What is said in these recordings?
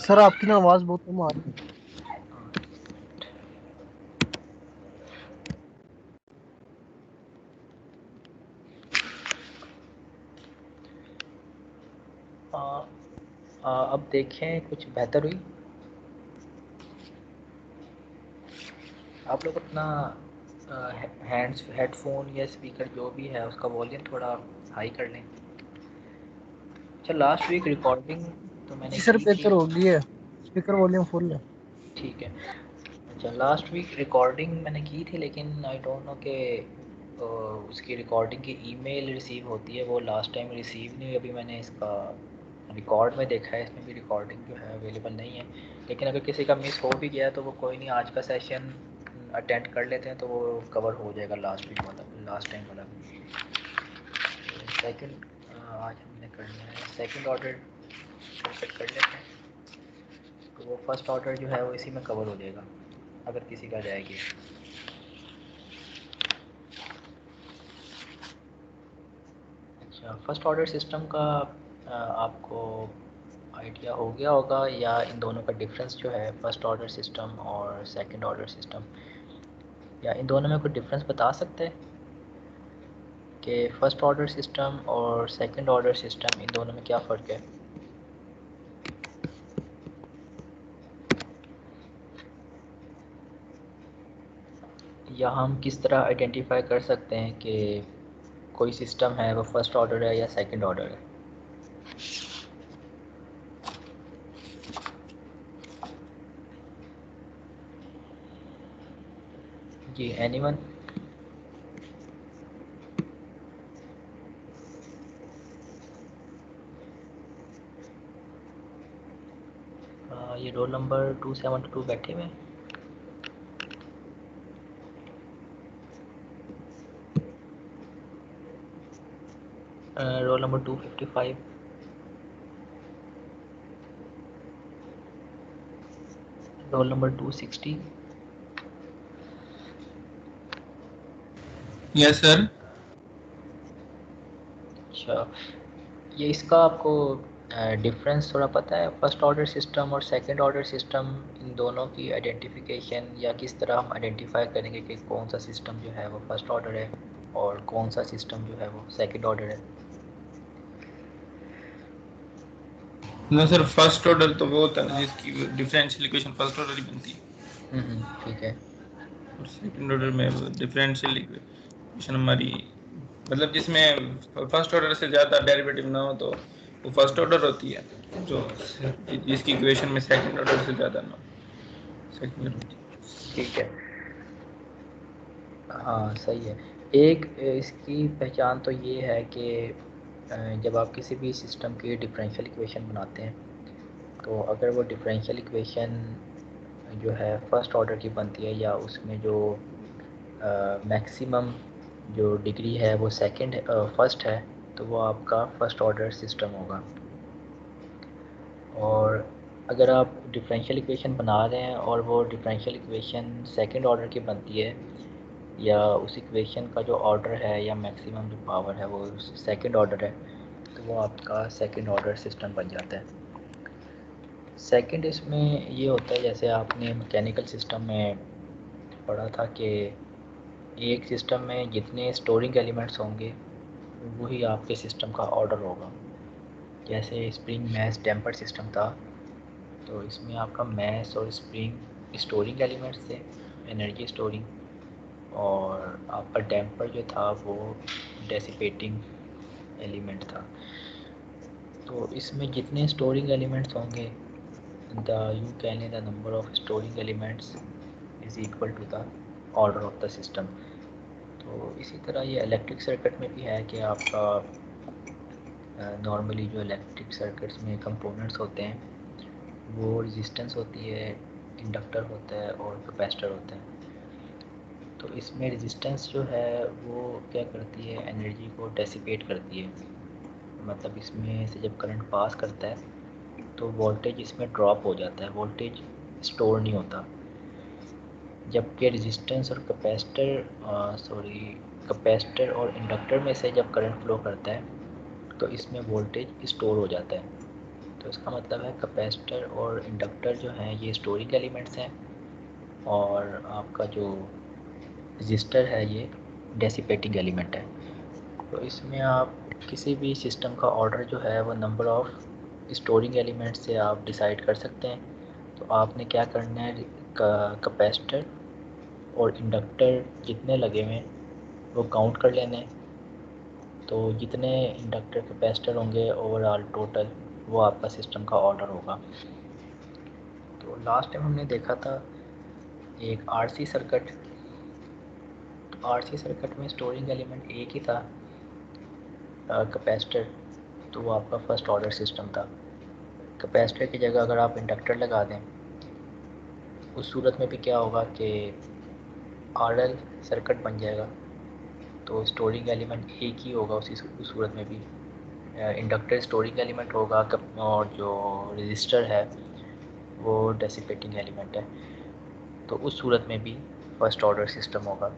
Sir आपकी ना आवाज बहुत कम आ रही है। अब देखें कुछ बेहतर हुई। आप लोग अपना हैंड्स हेडफोन या स्पीकर जो भी है उसका वॉल्यूम थोड़ा हाई कर लें। अच्छा, लास्ट वीक रिकॉर्डिंग तो मैंने जी सर की थी। बेहतर हो गई है। स्पीकर वॉल्यूम फुल है। ठीक है। अच्छा, लास्ट वीक रिकॉर्डिंग मैंने की थी, लेकिन आई डोंट नो कि उसकी रिकॉर्डिंग की ईमेल रिसीव होती है, वो लास्ट टाइम रिसीव नहीं हुई। अभी मैंने इसका रिकॉर्ड में देखा है, इसमें भी रिकॉर्डिंग जो है अवेलेबल नहीं है। लेकिन अगर किसी का मिस हो भी गया तो वो कोई नहीं, आज का सेशन अटेंड कर लेते हैं तो वो कवर हो जाएगा लास्ट वीक वाला, लास्ट टाइम वाला भी। सेकंड आज हमने करना है सेकंड ऑर्डर कर लेते हैं, तो वो फर्स्ट ऑर्डर जो है वो इसी में कवर हो जाएगा अगर किसी का जाएगी। अच्छा, फर्स्ट ऑर्डर सिस्टम का आपको आइडिया हो गया होगा, या इन दोनों का डिफरेंस जो है फर्स्ट ऑर्डर सिस्टम और सेकंड ऑर्डर सिस्टम, या इन दोनों में कोई डिफरेंस बता सकते हैं कि फ़र्स्ट ऑर्डर सिस्टम और सेकंड ऑर्डर सिस्टम इन दोनों में क्या फ़र्क है? या हम किस तरह आइडेंटिफाई कर सकते हैं कि कोई सिस्टम है वो फर्स्ट ऑर्डर है या सेकंड ऑर्डर है? जी, एनीवन? ये रोल नंबर 272 बैठे हुए हैं। Roll number 255। Roll number 260। Yes sir. अच्छा, ये इसका आपको डिफरेंस थोड़ा पता है, फर्स्ट ऑर्डर सिस्टम और सेकंड ऑर्डर सिस्टम, इन दोनों की आइडेंटिफिकेशन, या किस तरह हम आइडेंटिफाई करेंगे कि कौन सा सिस्टम जो है वो फर्स्ट ऑर्डर है और कौन सा सिस्टम जो है वो सेकंड ऑर्डर है? ना सर, फर्स्ट ऑर्डर तो वो होता है ना जिसकी डिफरेंशियल इक्वेशन फर्स्ट ऑर्डर ही बनती है, ठीक है। और सेकंड ऑर्डर में डिफरेंशियल इक्वेशन हमारी मतलब जिसमें फर्स्ट ऑर्डर से ज़्यादा डेरिवेटिव ना हो तो वो फर्स्ट ऑर्डर होती है, जो जिसकी इक्वेशन में सेकंड ऑर्डर से ज़्यादा ना हो सेकंड ऑर्डर होती है। ठीक है। हाँ, सही है। एक इसकी पहचान तो ये है कि जब आप किसी भी सिस्टम की डिफरेंशियल इक्वेशन बनाते हैं, तो अगर वो डिफरेंशियल इक्वेशन जो है फर्स्ट ऑर्डर की बनती है, या उसमें जो मैक्सिमम जो डिग्री है वो सेकंड फर्स्ट है, तो वो आपका फर्स्ट ऑर्डर सिस्टम होगा। और अगर आप डिफरेंशियल इक्वेशन बना रहे हैं और वो डिफरेंशियल इक्वेशन सेकंड ऑर्डर की बनती है, या उस इक्वेशन का जो ऑर्डर है या मैक्सिमम जो पावर है वो सेकंड ऑर्डर है, तो वो आपका सेकंड ऑर्डर सिस्टम बन जाता है। सेकंड इसमें ये होता है, जैसे आपने मैकेनिकल सिस्टम में पढ़ा था कि एक सिस्टम में जितने स्टोरिंग एलिमेंट्स होंगे वही आपके सिस्टम का ऑर्डर होगा। जैसे स्प्रिंग मैस डैम्पर सिस्टम था, तो इसमें आपका मैस और स्प्रिंग स्टोरिंग एलिमेंट्स थे, एनर्जी स्टोरिंग, और आपका डैम्पर जो था वो डेसिपेटिंग एलिमेंट था। तो इसमें जितने स्टोरिंग एलिमेंट्स होंगे, the you can lay the number of storing elements is equal to the order of the system. तो इसी तरह ये इलेक्ट्रिक सर्किट में भी है कि आपका नॉर्मली जो इलेक्ट्रिक सर्किट्स में कंपोनेंट्स होते हैं वो रेजिस्टेंस होती है, इंडक्टर होता है और कैपेसिटर होता है। तो इसमें रेजिस्टेंस जो है वो क्या करती है, एनर्जी को डेसिपेट करती है। मतलब इसमें से जब करंट पास करता है तो वोल्टेज इसमें ड्रॉप हो जाता है, वोल्टेज स्टोर नहीं होता। जबकि रेजिस्टेंस और कैपेसिटर और इंडक्टर में से जब करंट फ्लो करता है तो इसमें वोल्टेज स्टोर हो जाता है। तो इसका मतलब है कैपेसिटर और इंडक्टर जो हैं ये स्टोरिंग एलिमेंट्स हैं, और आपका जो रजिस्टर है ये डेसिपेटिंग एलिमेंट है। तो इसमें आप किसी भी सिस्टम का ऑर्डर जो है वो नंबर ऑफ़ स्टोरिंग एलिमेंट से आप डिसाइड कर सकते हैं। तो आपने क्या करना है, कैपेसिटर और इंडक्टर जितने लगे हुए हैं वो काउंट कर लेने हैं। तो जितने इंडक्टर कैपेसिटर होंगे ओवरऑल टोटल, वो आपका सिस्टम का ऑर्डर होगा। तो लास्ट टाइम हमने देखा था एक आरसी सर्किट। आरसी सर्किट में स्टोरिंग एलिमेंट एक ही था, कैपेसिटर, तो वो आपका फर्स्ट ऑर्डर सिस्टम था। कैपेसिटर की जगह अगर आप इंडक्टर लगा दें, उस सूरत में भी क्या होगा कि आरएल सर्किट बन जाएगा। तो स्टोरिंग एलिमेंट एक ही होगा उस सूरत में भी। इंडक्टर स्टोरिंग एलिमेंट होगा और जो रजिस्टर है वो डेसिपेटिंग एलिमेंट है। तो उस सूरत में भी फर्स्ट ऑर्डर सिस्टम होगा।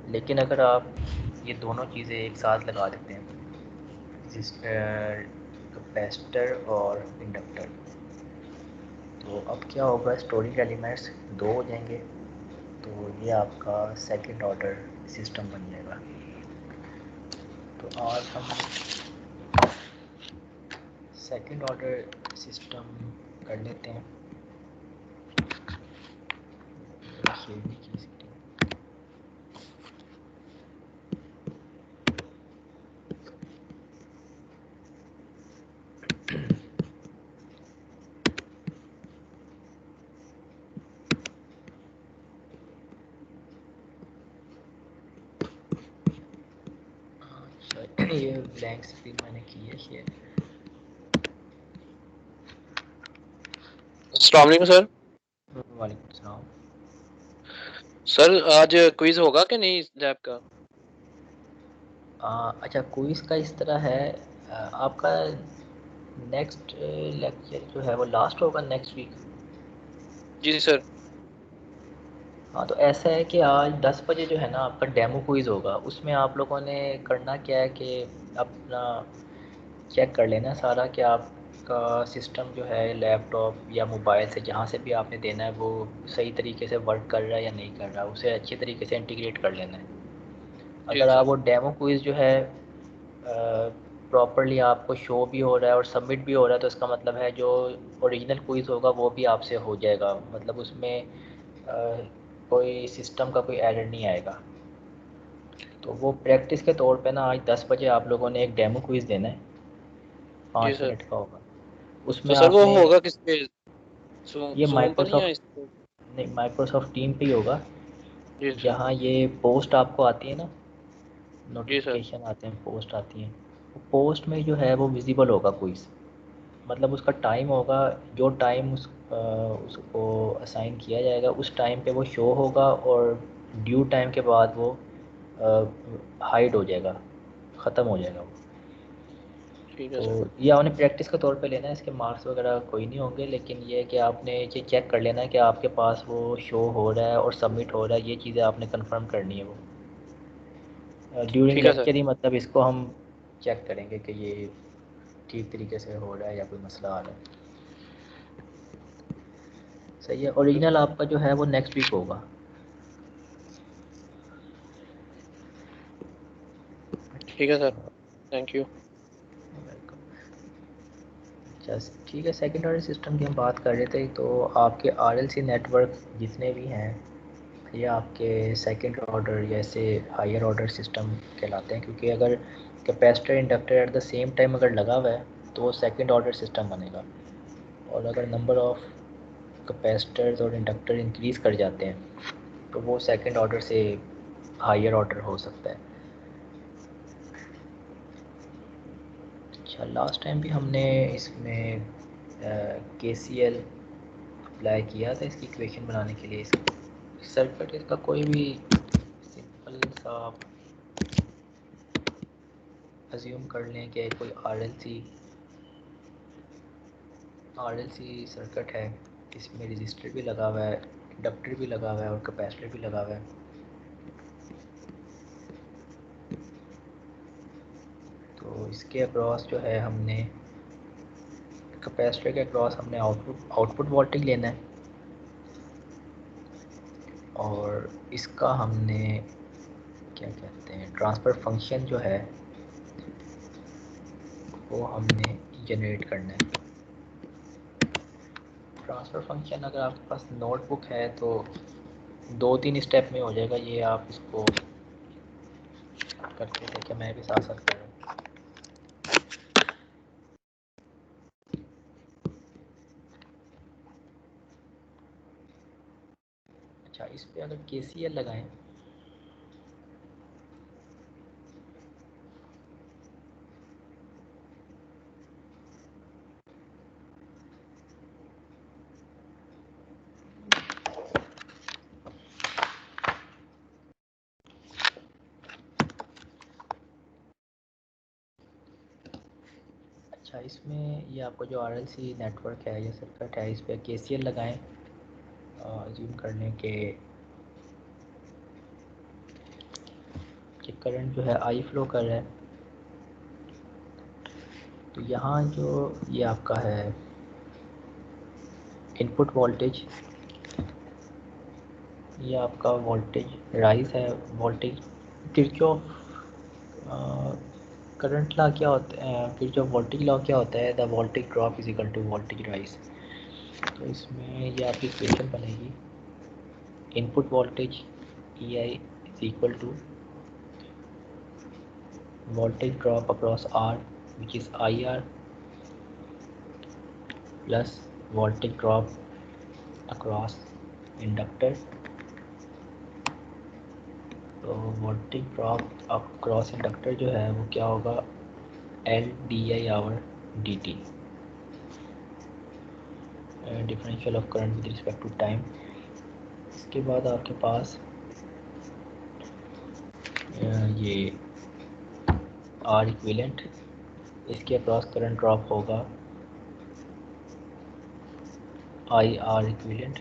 लेकिन अगर आप ये दोनों चीज़ें एक साथ लगा देते हैं, कैपेसिटर और इंडक्टर, तो अब क्या होगा, स्टोरिंग एलिमेंट्स दो हो जाएंगे। तो ये आपका सेकंड ऑर्डर सिस्टम बन जाएगा। तो आज हम सेकंड ऑर्डर सिस्टम कर लेते हैं। ये भी की सकते हैं। अच्छा, ये ब्लैंक स्क्रीन मैंने की है शेयर। अस्सलाम वालेकुम सर। वालेकुम सलाम। सर आज क्विज होगा कि नहीं लैब का? अच्छा, क्विज का इस तरह है, आपका नेक्स्ट लेक्चर जो है वो लास्ट होगा नेक्स्ट वीक। जी सर। हाँ, तो ऐसा है कि आज 10 बजे जो है ना आपका डेमो क्विज़ होगा। उसमें आप लोगों ने करना क्या है कि अपना चेक कर लेना सारा कि आपका सिस्टम जो है लैपटॉप या मोबाइल से जहाँ से भी आपने देना है वो सही तरीके से वर्क कर रहा है या नहीं कर रहा, उसे अच्छे तरीके से इंटीग्रेट कर लेना है। जी अगर आप सर। वो डेमो क्विज़ जो है प्रॉपरली आपको शो भी हो रहा है और सबमिट भी हो रहा है, तो इसका मतलब है जो ओरिजिनल क्विज़ होगा वो भी आपसे हो जाएगा। मतलब उसमें कोई सिस्टम का कोई एरर नहीं आएगा। तो वो प्रैक्टिस के तौर पे ना आज 10 बजे आप लोगों ने एक डेमो क्विज़ देना है, जी 5 सर। मिनट का होगा। तो उसमें सर वो आपने होगा किस पे? ये जूम पर या इस माइक्रोसॉफ्ट, पे? नहीं, माइक्रोसॉफ्ट टीम पे ही होगा। जी सर। जहाँ ये पोस्ट आपको आती है ना, जी सर। नोटिफिकेशन आते हैं, पोस्ट आती हैं, पोस्ट में जो है वो विजिबल होगा क्विज़। मतलब उसका टाइम होगा, जो टाइम उसको असाइन किया जाएगा उस टाइम पे वो शो होगा, और ड्यू टाइम के बाद वो हाइड हो जाएगा, ख़त्म हो जाएगा वो। ठीक है तो सर। ये आपने प्रैक्टिस के तौर पे लेना है, इसके मार्क्स वगैरह कोई नहीं होंगे, लेकिन ये है कि आपने ये चेक कर लेना है कि आपके पास वो शो हो रहा है और सबमिट हो रहा है। ये चीज़ें आपने कंफर्म करनी है वो ड्यूरिंग ठीक है सर। लेक्चर ही, मतलब इसको हम चेक करेंगे कि ये ठीक तरीके से हो रहा है या कोई मसला आ रहा है। सही है। ओरिजिनल आपका जो है वो नेक्स्ट वीक होगा। ठीक है सर। अच्छा, थैंक यू। वेलकम। अच्छा, ठीक है। सेकेंड ऑर्डर सिस्टम की हम बात कर रहे थे, तो आपके आरएलसी नेटवर्क जितने भी हैं ये आपके सेकंड ऑर्डर या ऐसे हायर ऑर्डर सिस्टम कहलाते हैं, क्योंकि अगर capacitor inductor at the same time अगर लगा हुआ है तो वो सेकंड ऑर्डर सिस्टम बनेगा। और अगर नंबर ऑफ़ कैपेसिटर्स और इंडक्टर इंक्रीज़ कर जाते हैं तो वो सेकंड ऑर्डर से हायर ऑर्डर हो सकता है। अच्छा, लास्ट टाइम भी हमने इसमें KCL अप्लाई किया था इसकी इक्वेशन बनाने के लिए। इस सर्किट इसका कोई भी सिंपल सा अज्यूम कर लें कि कोई आरएलसी सर्किट है, इसमें रजिस्टर भी लगा हुआ है, इंडक्टर भी लगा हुआ है और कैपेसिटर भी लगा हुआ है। तो इसके अक्रॉस जो है हमने कैपेसिटर के अक्रॉस हमने आउटपुट वोल्टेज लेना है और इसका हमने क्या कहते हैं ट्रांसफ़र फंक्शन जो है वो हमने जनरेट करना है। ट्रांसफ़र फंक्शन अगर आपके पास नोटबुक है तो 2-3 स्टेप में हो जाएगा, ये आप इसको करके देखें, मैं भी साथ साथ कर रहा हूँ। अच्छा, इस पे अगर KCL लगाएं अच्छा, इसमें ये आपको जो RLC नेटवर्क है या सर्किट है, इस पर KCL लगाएं। अज्यूम कर लें कि करंट जो है I फ्लो कर रहा है, तो यहाँ जो ये आपका है इनपुट वोल्टेज, ये आपका वोल्टेज राइज है। वोल्टेज किरचॉफ करंट लॉ क्या होता है, किरचॉफ वोल्टेज लॉ क्या होता है, the voltage drop is equal to voltage rise. तो इसमें ये आपकी इक्वेशन बनेगी input voltage EI is equal to voltage drop across R which is IR plus voltage drop across inductor. तो वोल्टेज ड्रॉप अक्रॉस इंडक्टर जो है वो क्या होगा, LdI/dt, differential of current with respect to time. इसके बाद आपके पास ये R इक्विवेलेंट, इसके अक्रॉस करंट ड्रॉप होगा IR इक्विवेलेंट,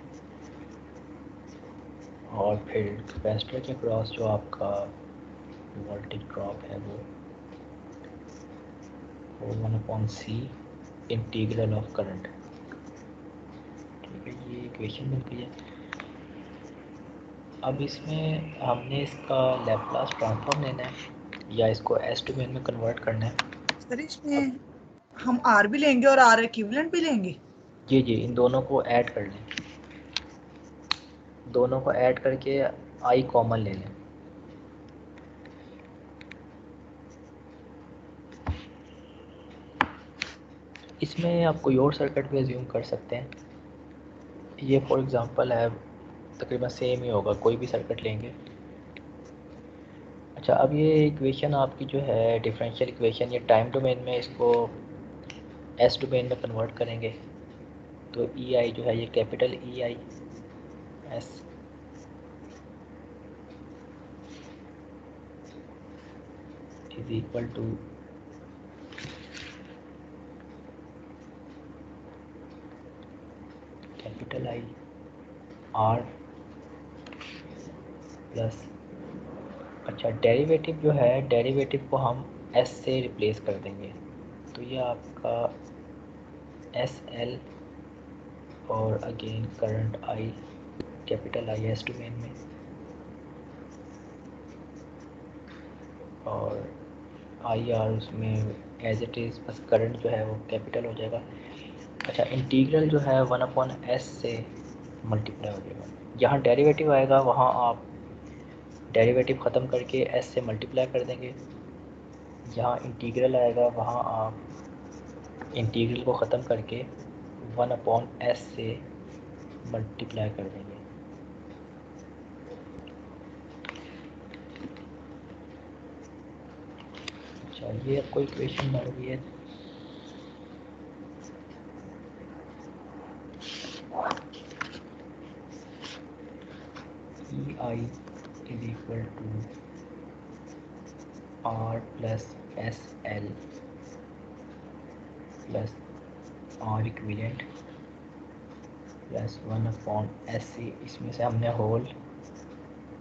और फिर कैपेसिटर के अक्रॉस जो आपका वोल्टेज ड्रॉप है वो 1/C इंटीग्रल ऑफ करंट। ठीक है, ये इक्वेशन बन गई है। अब इसमें हमने इसका लैप्लास ट्रांसफॉर्म लेना है या इसको S डोमेन में कन्वर्ट करना है। सर इसमें हम R भी लेंगे और R इक्विवेलेंट भी लेंगे? जी, इन दोनों को ऐड कर लें, दोनों को ऐड करके I कॉमन ले लें। इसमें आप कोई और सर्किट भी अज्यूम कर सकते हैं, ये फॉर एग्ज़ाम्पल है, तकरीबन सेम ही होगा, कोई भी सर्किट लेंगे। अच्छा, अब ये इक्वेशन आपकी जो है डिफरेंशियल इक्वेशन, ये टाइम डोमेन में इसको S डोमेन में कन्वर्ट करेंगे, तो EI जो है ये capital EI S is equal to capital I R plus, अच्छा डेरिवेटिव जो है, डेरिवेटिव को हम S से रिप्लेस कर देंगे, तो ये आपका SL और again current I capital I S domain में, और IR उसमें एज इट इज़, बस करंट जो है वो कैपिटल हो जाएगा। अच्छा, इंटीग्रल जो है 1/S से मल्टीप्लाई हो जाएगा, जहाँ डेरिवेटिव आएगा वहाँ आप डेरिवेटिव ख़त्म करके S से मल्टीप्लाई कर देंगे, जहाँ इंटीग्रल आएगा वहाँ आप इंटीग्रल को ख़त्म करके 1/S से मल्टीप्लाई कर देंगे। अच्छा, ये आपको इक्वेशन बन गई है। EI is equal to R plus SL plus R equivalent plus 1/SC, इसमें से हमने होल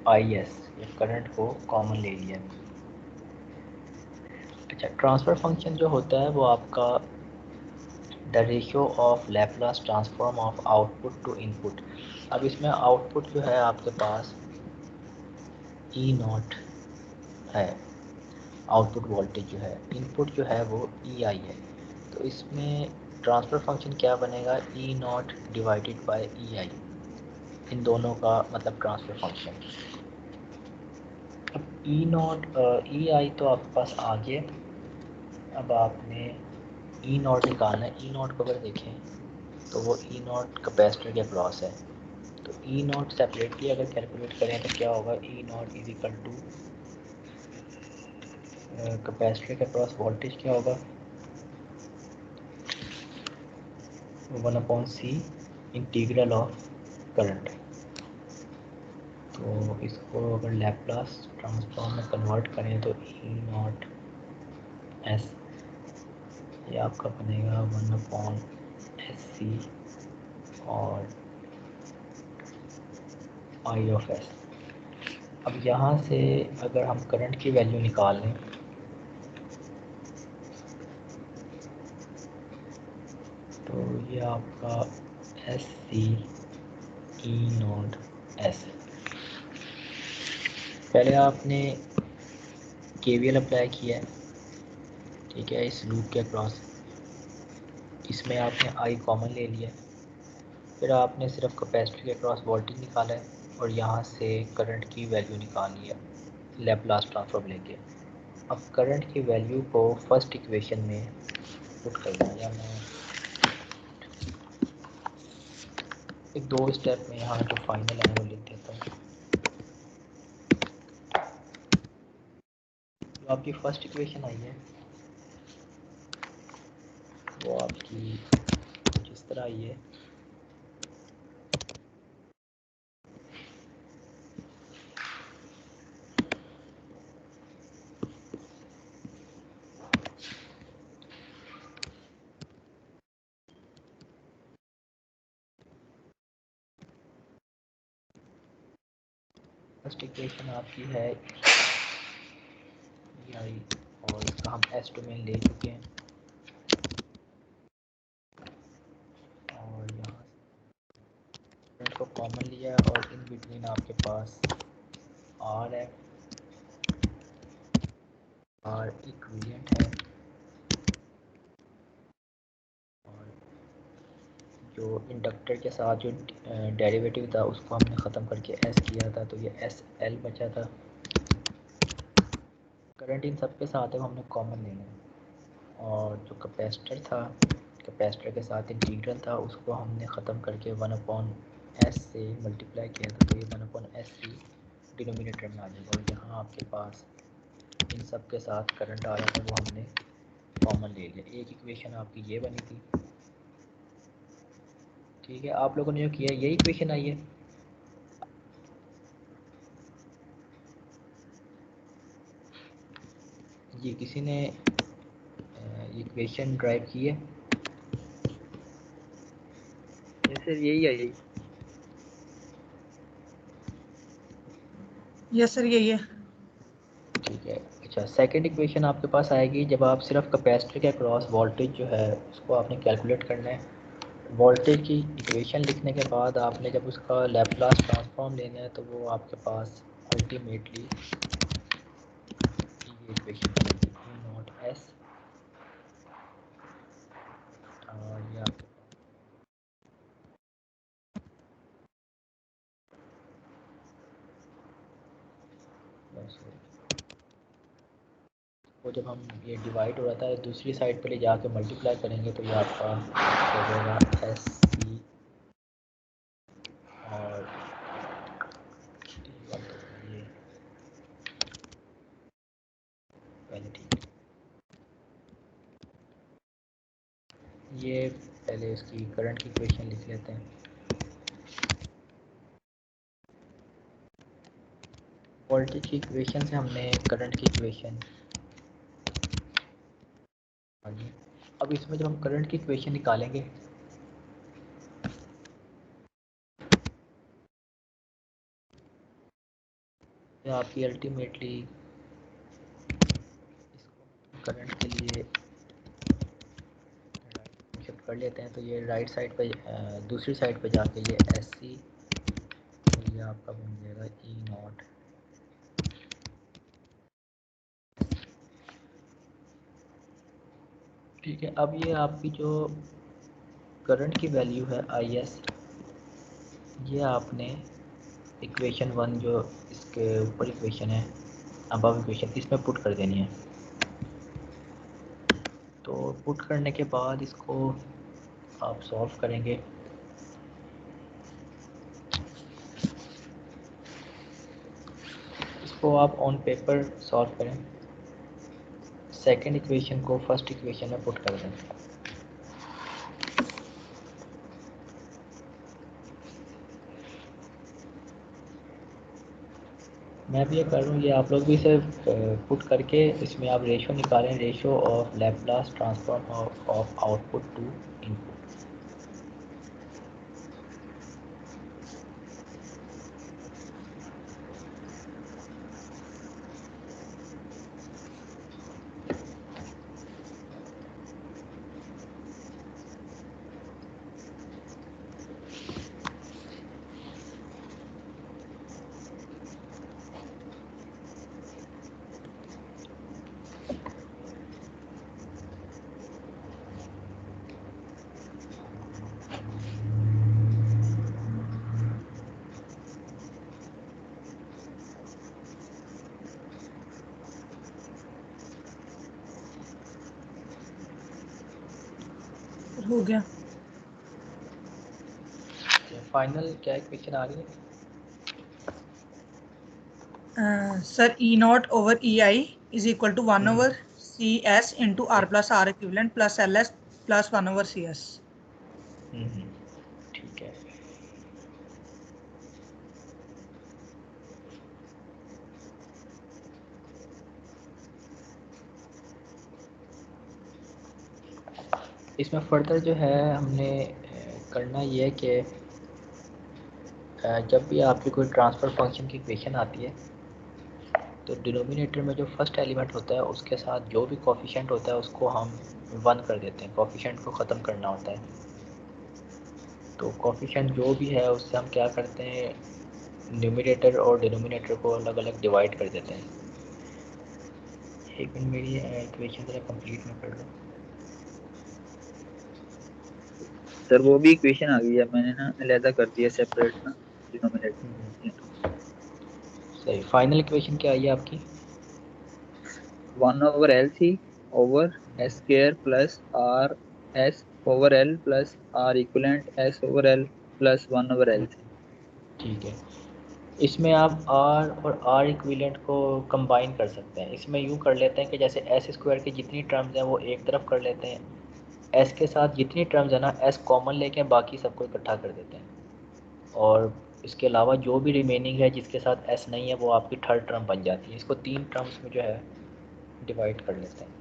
IS या करंट को कॉमन ले लिया। अच्छा, ट्रांसफ़र फंक्शन जो होता है वो आपका the ratio of Laplace transform of output to input. अब इसमें आउटपुट जो है आपके पास ई नॉट है, आउटपुट वोल्टेज जो है, इनपुट जो है वो ई आई है। तो इसमें ट्रांसफ़र फंक्शन क्या बनेगा, ई नॉट डिवाइडेड बाय ई आई, इन दोनों का मतलब ट्रांसफ़र फंक्शन। अब ई नॉट ई आई तो आपके पास आ गया। अब आपने ई नॉट निकालना है। ई नॉट को अगर देखें तो वो ई नॉट कैपेसिटर के अक्रॉस है। तो ई नॉट सेपरेटली अगर कैलकुलेट करें तो क्या होगा, E naught is equal to capacitor के अक्रॉस वोल्टेज क्या होगा, 1/c इंटीग्रल ऑफ करंट। तो इसको अगर लैप्लास ट्रांसफॉर्म में कन्वर्ट करें तो ई नॉट एस ये आपका बनेगा 1/sc और आई ऑफ एस। अब यहाँ से अगर हम करंट की वैल्यू निकाल लें तो ये आपका S C E not S. पहले आपने केवीएल अप्लाई किया है, ठीक है, इस लूप के अक्रॉस। इसमें आपने आई कॉमन ले लिया, फिर आपने सिर्फ कैपेसिटर के अक्रॉस वोल्टेज निकाला है और यहाँ से करंट की वैल्यू निकाल लिया लैप्लास ट्रांसफॉर्म लेके। अब करंट की वैल्यू को फर्स्ट इक्वेशन में पुट करना है, या मैं एक दो स्टेप में यहाँ जो फाइनल है वो लिख देता हूँ। जो आपकी फर्स्ट इक्वेशन आई है वो आपकी जिस तरह आई है, फर्स्ट इक्वेशन आपकी है आई और इसका हम एस डोमेन ले चुके हैं और यहाँ करंट को कॉमन लिया और इन बिटवीन आपके पास आर है, आर इक्विवेलेंट है और जो इंडक्टर के साथ जो डेरिवेटिव था उसको हमने ख़त्म करके एस किया था, तो ये एस एल बचा था। करंट इन सब के साथ है वो हमने कॉमन लेना है और जो कैपेसिटर था, कैपेसिटर के साथ इंटीग्रल था उसको हमने ख़त्म करके 1/s से मल्टीप्लाई किया था, तो ये 1/s ही डिनोमिनेटर में आ जाएगा। और यहाँ आपके पास इन सब के साथ करंट आ रहा था वो हमने कॉमन ले लिया। एक इक्वेशन आपकी ये बनी थी, ठीक है। आप लोगों ने जो किया यही इक्वेशन आई है, ये किसी ने इक्वेशन ड्राइव की है? सर यही है, यही। यस सर यही है। ठीक है। अच्छा, सेकंड इक्वेशन आपके पास आएगी जब आप सिर्फ कैपेसिटर के अक्रॉस वोल्टेज जो है उसको आपने कैलकुलेट करना है। वोल्टेज की इक्वेशन लिखने के बाद आपने जब उसका लैप्लास ट्रांसफॉर्म लेना है तो वो आपके पास अल्टीमेटली ये इक्वेशन बनेगी ई नॉट एस और ये आपके पास वो जब हम ये डिवाइड हो रहा था दूसरी साइड पे ले जाके मल्टीप्लाई करेंगे तो ये आपका हो जाएगा एस सी और ये पहले ठीक है, ये पहले इसकी करंट की इक्वेशन लिख लेते हैं। वोल्टेज की इक्वेशन से हमने करंट की इक्वेशन आगे। अब इसमें जब हम करंट की इक्वेशन निकालेंगे तो आपकी अल्टीमेटली इसको करंट के लिए शिफ्ट कर लेते हैं। तो ये राइट साइड पे दूसरी साइड पे जाके ये SC, ये आपका बन जाएगा E0। ठीक है, अब ये आपकी जो करंट की वैल्यू है IS, ये आपने इक्वेशन 1 जो इसके ऊपर इक्वेशन है, अबव इक्वेशन, इसमें पुट कर देनी है। तो पुट करने के बाद इसको आप सॉल्व करेंगे। इसको आप ऑन पेपर सॉल्व करें, सेकंड इक्वेशन को फर्स्ट इक्वेशन में पुट कर दें। मैं भी ये कर रहा हूँ, ये आप लोग भी इसे पुट करके इसमें आप रेशो निकालें, ratio of Laplace transform of output to input. हो गया। फाइनल क्या इक्वेशन आ रही है? Sir E0 over EI is equal to 1 over CS into R plus R equivalent plus LS plus 1 over CS। ठीक है। इसमें फर्दर जो है हमने करना ये है कि जब भी आपकी कोई ट्रांसफ़र फंक्शन की इक्वेशन आती है तो डिनोमिनेटर में जो फर्स्ट एलिमेंट होता है उसके साथ जो भी कोफिशिएंट होता है उसको हम 1 कर देते हैं। कोफिशिएंट को ख़त्म करना होता है, तो कोफिशिएंट जो भी है उससे हम क्या करते हैं, न्यूमरेटर और डिनोमिनेटर को अलग अलग डिवाइड कर देते हैं। एक मिनट, मेरी इक्वेशन ज़रा कंप्लीट में कर लो। सर वो भी इक्वेशन आ गई है, मैंने ना अलहदा कर दिया सेपरेट ना डिनोमिनेटर। सही, फाइनल इक्वेशन क्या आई है आपकी? 1 over LC over S square plus R S over L plus R equivalent S over L plus 1 over LC। ठीक है, इसमें आप R और R इक्विवेलेंट को कंबाइन कर सकते हैं। इसमें यूँ कर लेते हैं कि जैसे S स्क्वायर की जितनी टर्म्स हैं वो एक तरफ कर लेते हैं, S के साथ जितनी टर्म्स है ना S कॉमन लेके बाकी सबको इकट्ठा कर देते हैं, और इसके अलावा जो भी रिमेनिंग है जिसके साथ S नहीं है वो आपकी थर्ड टर्म बन जाती है। इसको 3 टर्म्स में जो है डिवाइड कर लेते हैं।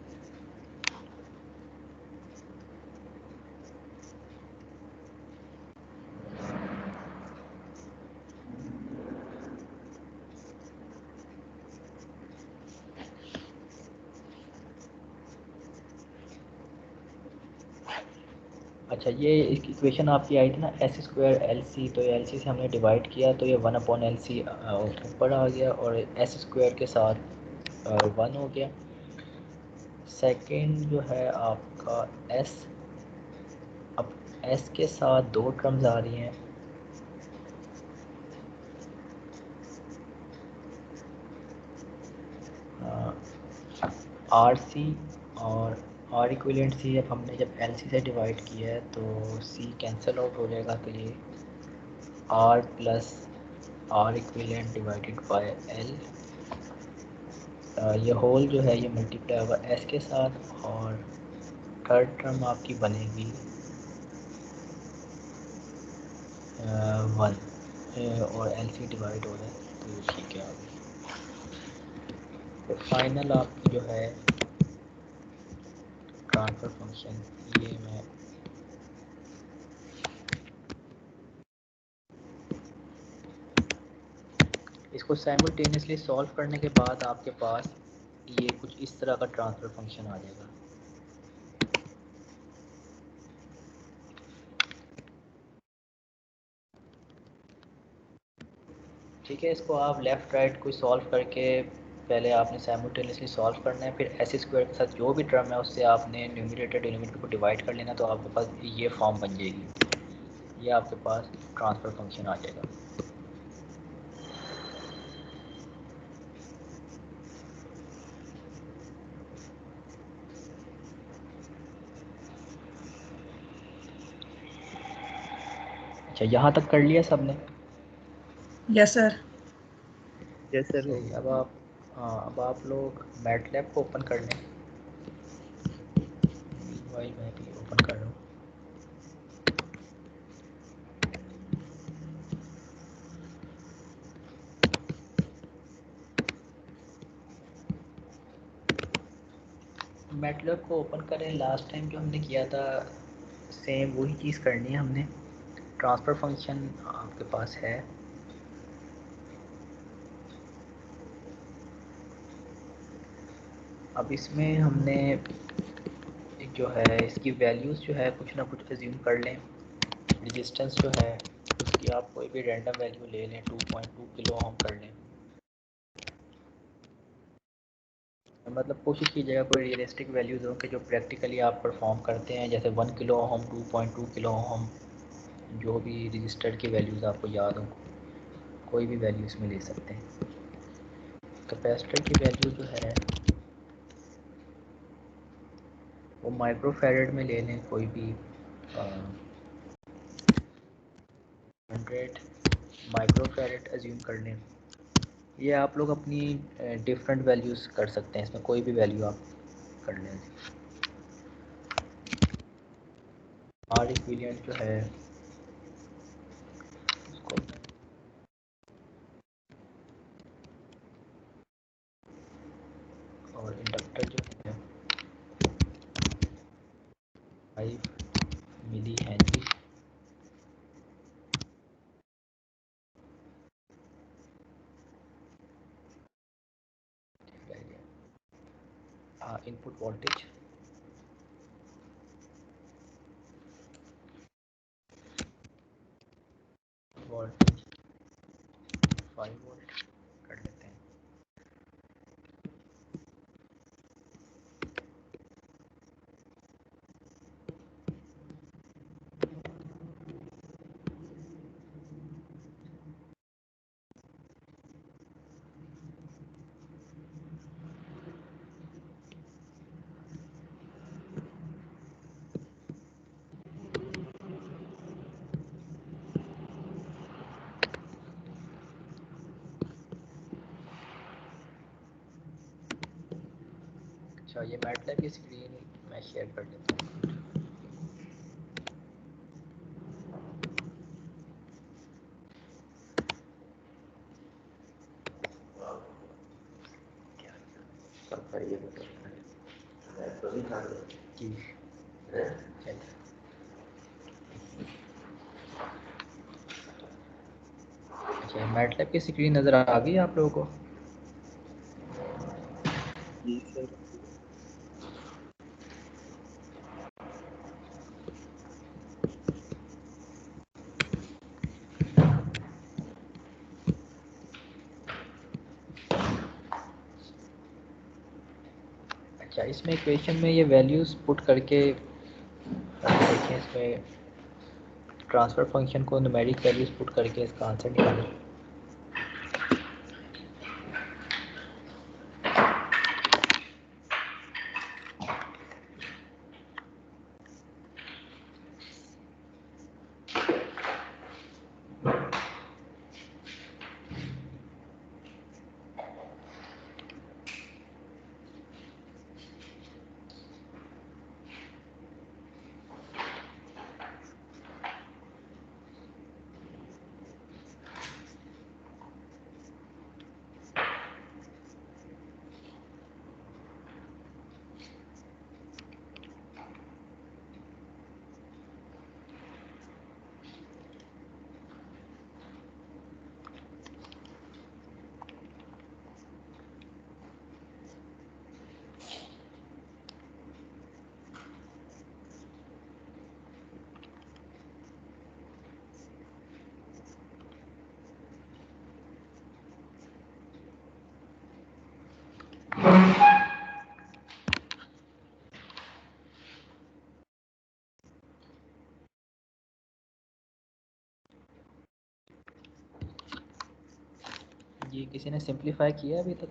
अच्छा, ये इसकी इक्वेशन आपकी आई थी ना S स्क्वायर LC, तो ये LC से हमने डिवाइड किया तो ये 1/LC ऊपर आ गया और S स्क्वायर के साथ 1 हो गया। सेकंड जो है आपका S, अब S के साथ 2 टर्म्स आ रही हैं, RC और R इक्विवेलेंट C। अब हमने जब LC से डिवाइड किया है तो C कैंसिल आउट हो जाएगा, तो ये R plus R equivalent divided by L, ये होल जो है ये मल्टीप्लाई होगा S के साथ, और थर्ड टर्म आपकी बनेगी 1 और LC डिवाइड हो रहा है तो ये ठीक है। तो फाइनल आपकी जो है ट्रांसफर फंक्शन, ये मैं इसको साइमल्टेनियसली सॉल्व करने के बाद आपके पास ये कुछ इस तरह का ट्रांसफ़र फंक्शन आ जाएगा। ठीक है, इसको आप लेफ़्ट राइट कोई सॉल्व करके पहले आपने साइमल्टेनियसली सॉल्व करना है, फिर एस स्क्वायर के साथ जो भी टर्म है उससे आपने न्यूमरेटर डिनोमिनेटर को डिवाइड कर लेना, तो आपके पास ये फॉर्म बन जाएगी, ये आपके पास ट्रांसफ़र फंक्शन आ जाएगा। अच्छा, यहाँ तक कर लिया सबने? Yes sir. यस सर हो सही, गया। अब आप, हाँ, अब आप लोग मैटलैब को ओपन कर लें। वही मैं भी ओपन कर रहा हूँ। मैटलैब को ओपन करें। लास्ट टाइम जो हमने किया था सेम वही चीज़ करनी है हमने। ट्रांसफ़र फंक्शन आपके पास है, अब इसमें हमने एक जो है इसकी वैल्यूज़ जो है कुछ ना कुछ एज्यूम कर लें। रेजिस्टेंस जो है उसकी आप कोई भी रैंडम वैल्यू ले लें, 2.2 किलो ओम कर लें। मतलब कोशिश कीजिएगा कोई रियलिस्टिक वैल्यूज़ हो कि जो प्रैक्टिकली आप परफॉर्म करते हैं, जैसे 1 किलो ओम, 2.2 किलो ओम, जो भी रजिस्टर की वैल्यूज़ आपको याद हो, कोई भी वैल्यू इसमें ले सकते हैं। कैपेसिटर की वैल्यू जो है वो माइक्रोफैरड में ले लें, कोई भी 100 माइक्रोफैरड एज्यूम कर लें। ये आप लोग अपनी डिफरेंट वैल्यूज़ कर सकते हैं, इसमें कोई भी वैल्यू आप कर लें। आर इक्विवेलेंट जो है उसको और इंडक्टर जो है 5 milli henry. Input voltage voltage 5 volt कर लेते हैं। अच्छा, ये मैटलैब की स्क्रीन मैं शेयर कर देता हूँ। जी, चलिए। अच्छा, मैटलैब की स्क्रीन नज़र आ गई आप लोगों को? जी सर। अच्छा, इसमें इक्वेशन में ये वैल्यूज़ पुट करके देखें, इसमें ट्रांसफ़र फंक्शन को न्यूमेरिक वैल्यूज़ पुट करके इसका आंसर निकालें। ये किसी ने सिंप्लीफाई किया अभी तक?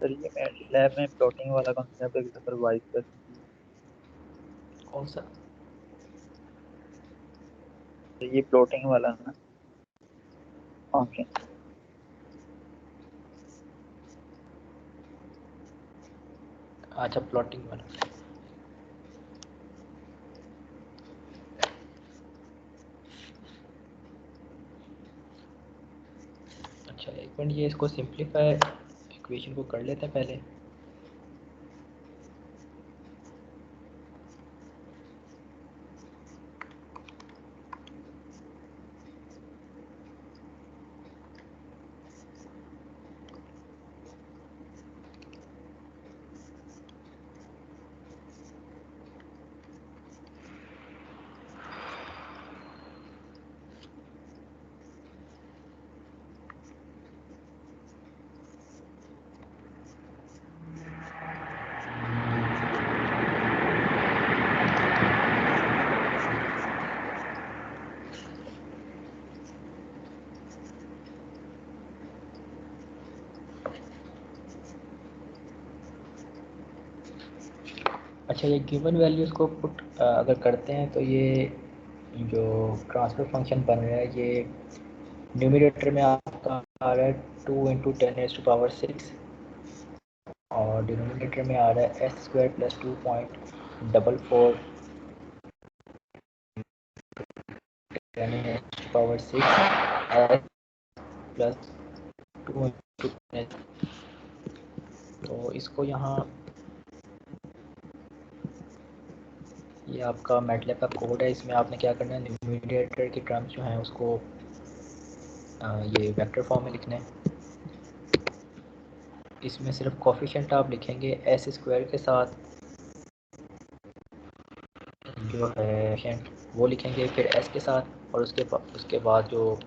सर ये लैब में प्लॉटिंग वाला कॉन्सेप्ट एक दफा रिवाइज कर दीजिए। कौन सा? तो ये प्लॉटिंग वाला ना। ओके। अच्छा, प्लॉटिंग वाला। अच्छा, एक मिनट, ये इसको सिंप्लीफाई इक्वेशन को कर लेते हैं पहले। अच्छा, ये गिवन वैल्यूज़ को पुट अगर करते हैं तो ये जो ट्रांसफर फंक्शन बन रहा है, ये न्यूमरेटर में आपका आ रहा है 2 × 10⁻⁶ और डिनोमिनेटर में आ रहा है s² + 2.44 10⁻⁶ s प्लस 2 × 10। तो इसको यहाँ, ये आपका मैटलैब का कोड है, इसमें आपने क्या करना है, न्यूमरेटर की टर्म्स जो हैं उसको ये वेक्टर फॉर्म में लिखना है। इसमें सिर्फ कोफिशिएंट आप लिखेंगे s² के साथ जो है वो लिखेंगे, फिर s के साथ, और उसके बाद जो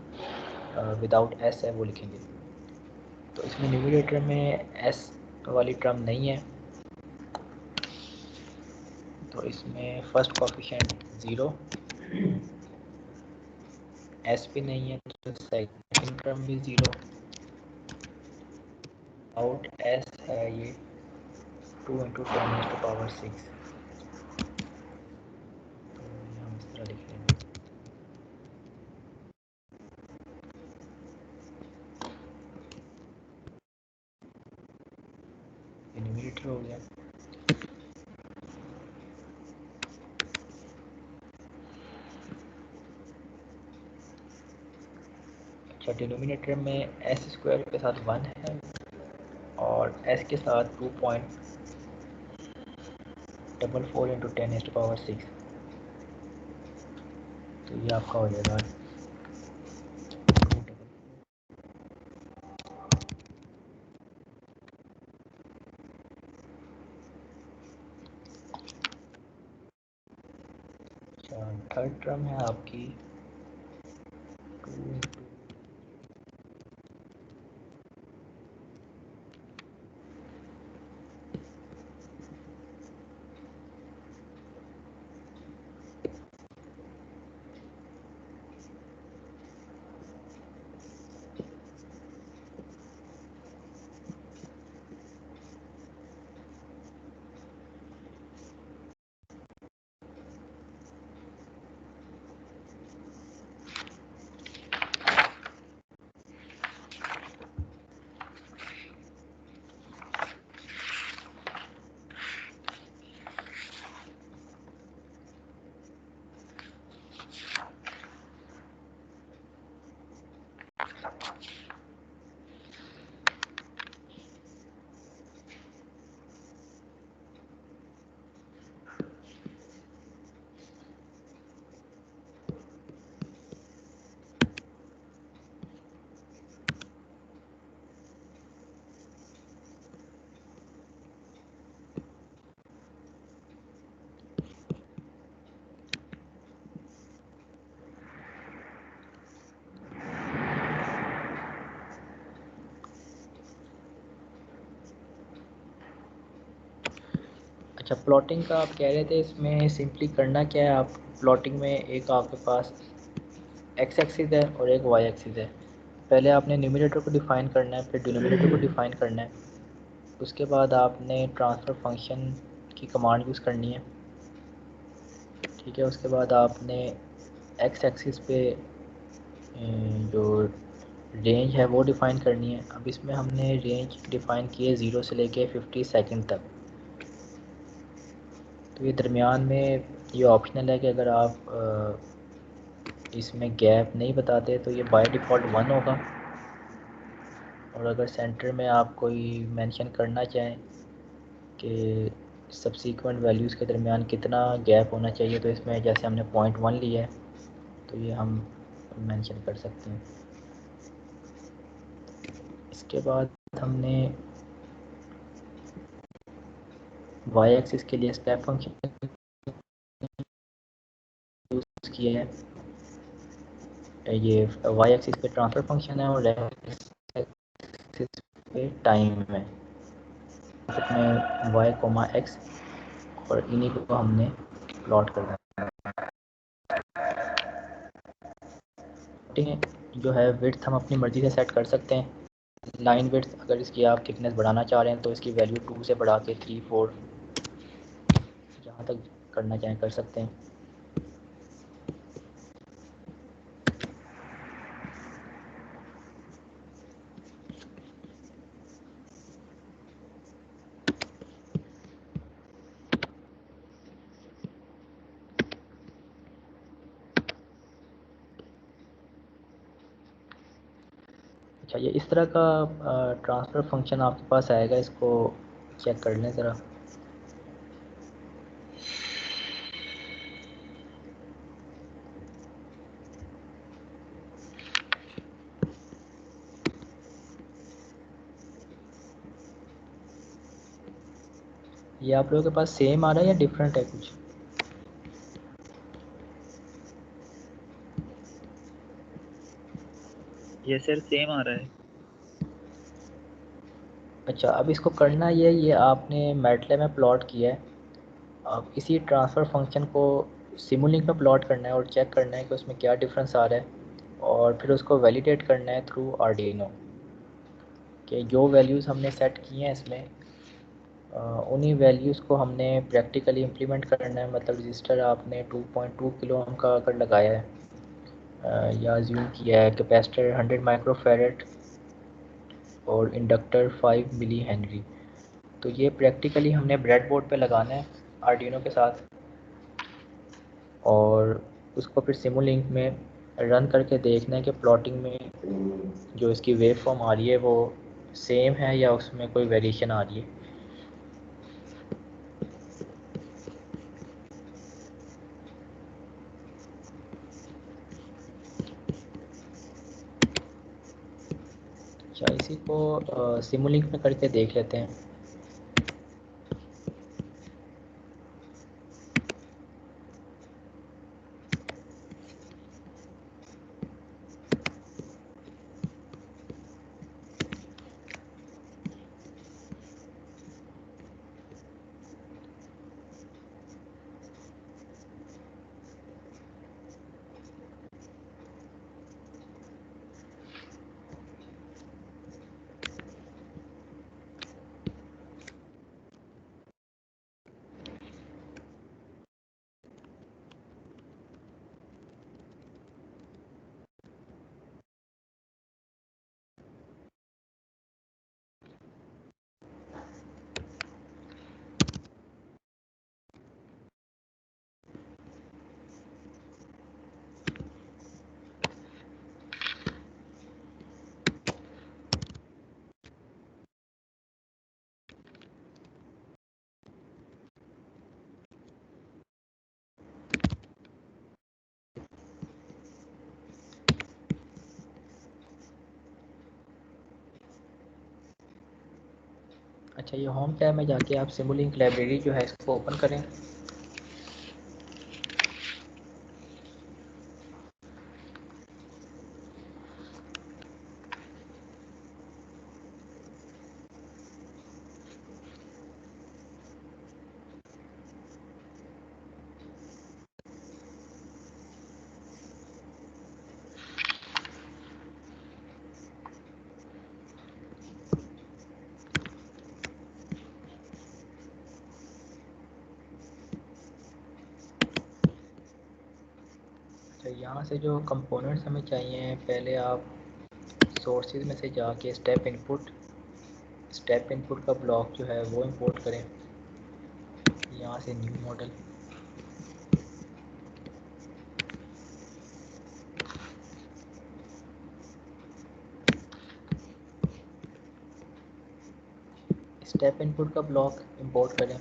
विदाउट s है वो लिखेंगे। तो इसमें न्यूमरेटर में s वाली टर्म नहीं है, तो इसमें फर्स्ट कोफिशिएंट 0, s भी नहीं है तो सेकंड टर्म भी 0, आउट s है ये 2 × 10⁻⁶। तो हम इस तरह लिख लेंगे। न्यूमरेटर हो गया। अच्छा, डिनोमिनेटर में एस स्क्वायर के साथ 1 है और एस के साथ 2.44 इंटू 10⁻⁶, तो ये आपका हो जाएगा 244। अच्छा, थर्ड टर्म है आपकी 2 अच्छा, प्लॉटिंग का आप कह रहे थे, इसमें सिंपली करना क्या है, आप प्लॉटिंग में एक आपके पास एक्स एक्सिस है और एक वाई एक्सिस है। पहले आपने न्यूमरेटर को डिफ़ाइन करना है, फिर डिनोमिनेटर को डिफ़ाइन करना है, उसके बाद आपने ट्रांसफ़र फंक्शन की कमांड यूज़ करनी है, ठीक है। उसके बाद आपने एक्स एक्सिस पे जो रेंज है वो डिफ़ाइन करनी है। अब इसमें हमने रेंज डिफ़ाइन की है 0 से लेके 50 सेकंड तक। तो ये दरमियान में ये ऑप्शनल है कि अगर आप इसमें गैप नहीं बताते तो ये बाय डिफ़ॉल्ट 1 होगा, और अगर सेंटर में आप कोई मेंशन करना चाहें कि सब्सीक्वेंट वैल्यूज़ के दरमियान कितना गैप होना चाहिए, तो इसमें जैसे हमने 0.1 लिया है तो ये हम मेंशन कर सकते हैं। इसके बाद हमने वाई एक्सिस के लिए स्टेप फंक्शन यूज़ किया है। ये वाई एक्सिस पे ट्रांसफ़र फंक्शन है और एक्स एक्सिस पे टाइम है। में वाई कोमा एक्स और इन्हीं को हमने प्लॉट करना है। जो है विड्थ हम अपनी मर्ज़ी से सेट कर सकते हैं। लाइन विड्थ अगर इसकी आप थिकनेस बढ़ाना चाह रहे हैं तो इसकी वैल्यू 2 से बढ़ा के 3, 4 जहाँ तक करना चाहें कर सकते हैं। अच्छा, ये इस तरह का ट्रांसफ़र फंक्शन आपके पास आएगा, इसको चेक कर लें ज़रा। ये आप लोगों के पास सेम आ रहा है या डिफरेंट है कुछ? ये सर सेम आ रहा है। अच्छा, अब इसको करना ये आपने मैटलैब में प्लॉट किया है। अब इसी ट्रांसफ़र फंक्शन को सिमुलिंक में प्लॉट करना है और चेक करना है कि उसमें क्या डिफरेंस आ रहा है, और फिर उसको वैलिडेट करना है थ्रू आर्डिनो कि जो वैल्यूज़ हमने सेट की हैं इसमें उन्हीं वैल्यूज़ को हमने प्रैक्टिकली इम्प्लीमेंट करना है। मतलब रजिस्टर आपने 2.2 किलो ओम का अगर लगाया है या ज्यूम किया है, कैपेसिटर 100 माइक्रोफैरेड और इंडक्टर 5 मिली हेनरी, तो ये प्रैक्टिकली हमने ब्रेडबोर्ड पे लगाना है आर्डिनो के साथ, और उसको फिर सिमुलिंक में रन करके देखना है कि प्लॉटिंग में जो इसकी वेव फॉर्म आ रही है वो सेम है या उसमें कोई वेरिएशन आ रही है। अच्छा, इसी को सिमुलिंक में करके देख लेते हैं। अच्छा, ये होम टैब में जाके आप सिमुलिंक लाइब्रेरी जो है इसको ओपन करें। तो यहाँ से जो कंपोनेंट्स हमें चाहिए, पहले आप सोर्सेज में से जाके स्टेप इनपुट का ब्लॉक जो है वो इंपोर्ट करें। यहाँ से न्यू मॉडल, स्टेप इनपुट का ब्लॉक इंपोर्ट करें।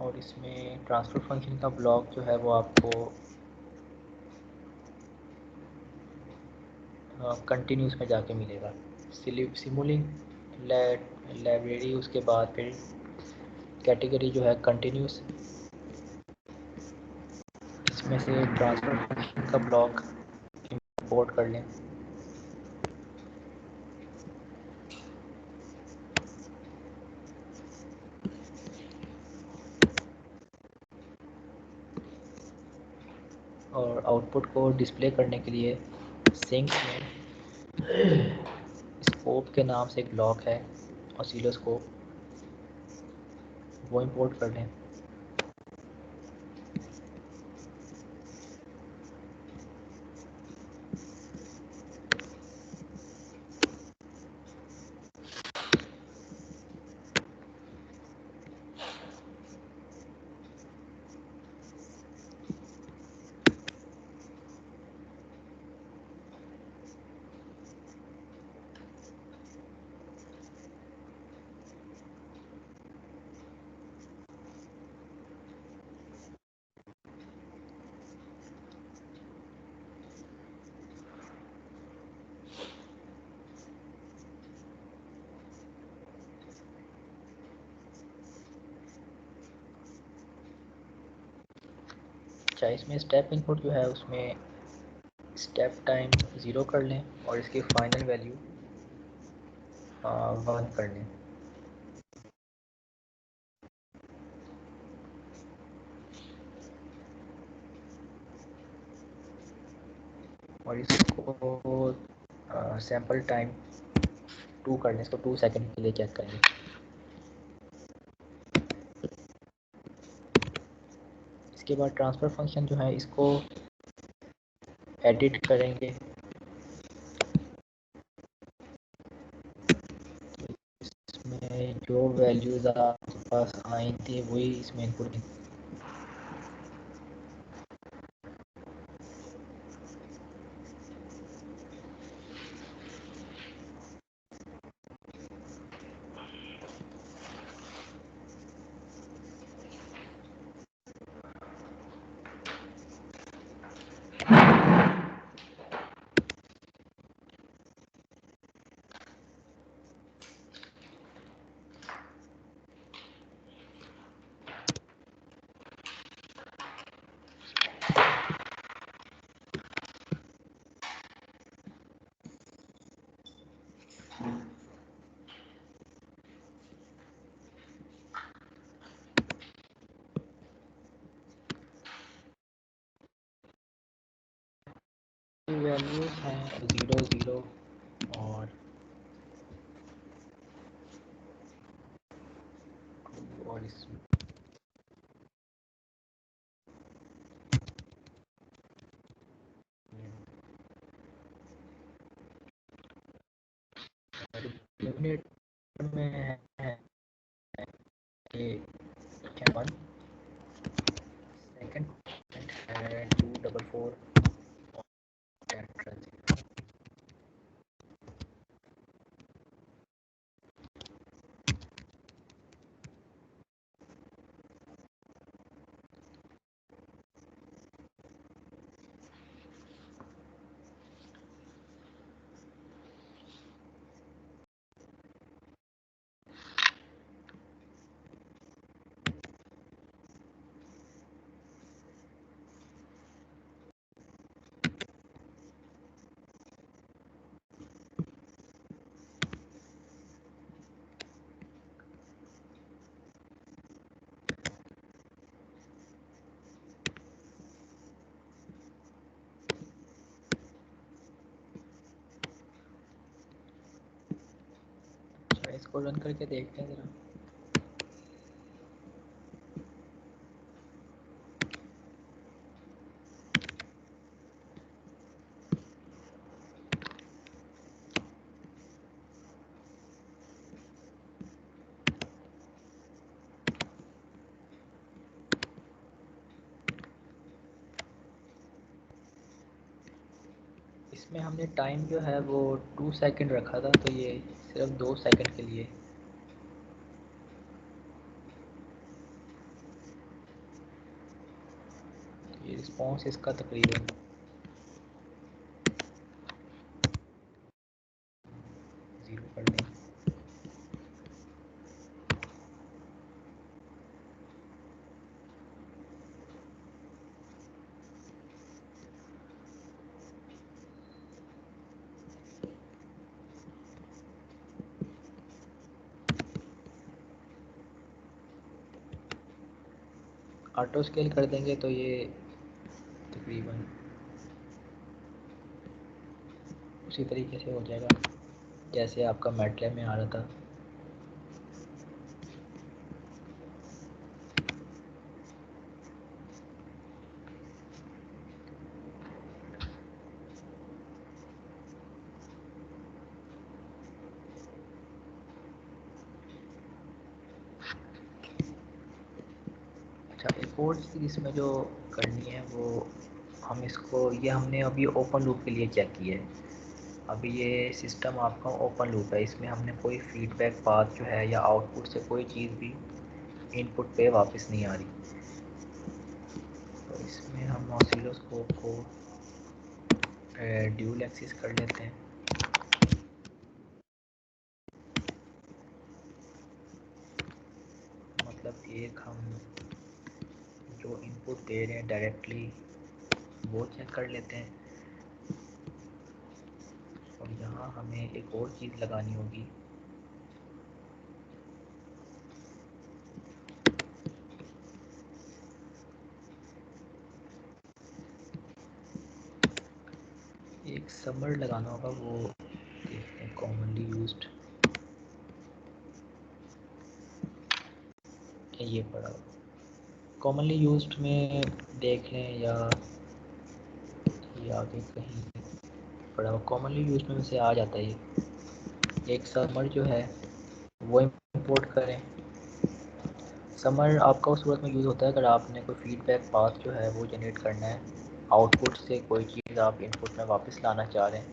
और इसमें ट्रांसफ़र फंक्शन का ब्लॉक जो है वो आपको कंटिन्यूस में जाके मिलेगा। सिमुलिंक लाइब्रेरी, उसके बाद फिर कैटेगरी जो है कंटिन्यूस, इसमें से ट्रांसफ़र फंक्शन का ब्लॉक इंपोर्ट कर लें। और आउटपुट को डिस्प्ले करने के लिए सिंक में स्कोप के नाम से एक ब्लॉक है, ऑसिलोस्कोप, वो इंपोर्ट कर लें। अच्छा, इसमें स्टेप इनपुट जो है उसमें स्टेप टाइम 0 कर लें और इसकी फाइनल वैल्यू 1 कर लें। और इसको सैंपल टाइम 2 कर लें, इसको 2 सेकंड के लिए चेक करेंगे। इसके बाद ट्रांसफ़र फंक्शन जो है इसको एडिट करेंगे। इसमें जो वैल्यूज आपके पास आई थी वही इसमें इनपुट वैल्यूज हैं 0 0 और इसमें डिनोमिनेटर में है कि 1 सेकंड है 244 इसको रन करके देखते हैं जरा। इसमें हमने टाइम जो है वो 2 सेकंड रखा था, तो ये सिर्फ 2 सेकंड के लिए ये रिस्पॉन्स इसका तकरीबन 0 कर दें। ऑटो स्केल कर देंगे तो ये तकरीबन उसी तरीके से हो जाएगा जैसे आपका मैटलैब में आ रहा था। अच्छा, एक और चीज़ इसमें जो करनी है वो हम इसको ये हमने अभी ओपन लूप के लिए चेक किया है। अभी ये सिस्टम आपका ओपन लूप है, इसमें हमने कोई फीडबैक पाथ जो है या आउटपुट से कोई चीज़ भी इनपुट पे वापस नहीं आ रही। तो इसमें हम ऑसिलोस्कोप को ड्यूल एक्सिस कर लेते हैं। मतलब एक हम जो इनपुट दे रहे हैं डायरेक्टली वो चेक कर लेते हैं, और यहाँ हमें एक और चीज़ लगानी होगी। एक समर लगाना होगा, वो देखते हैं कॉमनली यूज्ड ये पड़ा कॉमनली यूज्ड में देख लें, या ये आगे कहीं पड़ा हुआ कॉमनली यूज्ड में से आ जाता है। ये एक समर जो है वो इंपोर्ट करें। समर आपका उस सूरत में यूज़ होता है अगर आपने कोई फीडबैक पाथ जो है वो जनरेट करना है, आउटपुट से कोई चीज़ आप इनपुट में वापस लाना चाह रहे हैं,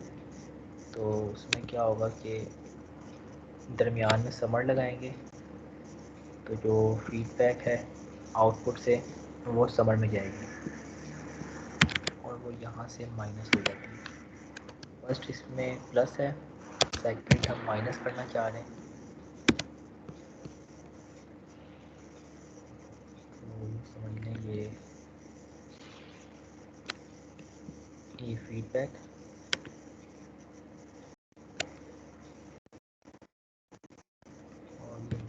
तो उसमें क्या होगा कि दरमियान में समर लगाएंगे, तो जो फीडबैक है आउटपुट से वो समर में जाएगी और वो यहाँ से माइनस हो जाती है। फर्स्ट इसमें प्लस है, सेकंड हम माइनस करना चाह रहे हैं, तो समझ लें ये फीडबैक और ये इनपुट।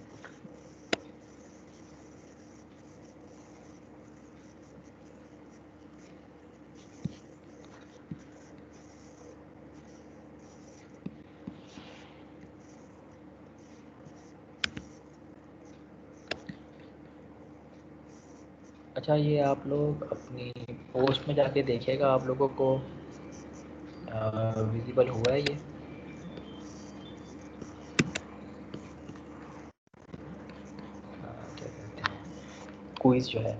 अच्छा, ये आप लोग अपनी पोस्ट में जाके देखिएगा, आप लोगों को विजिबल हुआ है ये? क्या कहते हैं, क्विज जो है।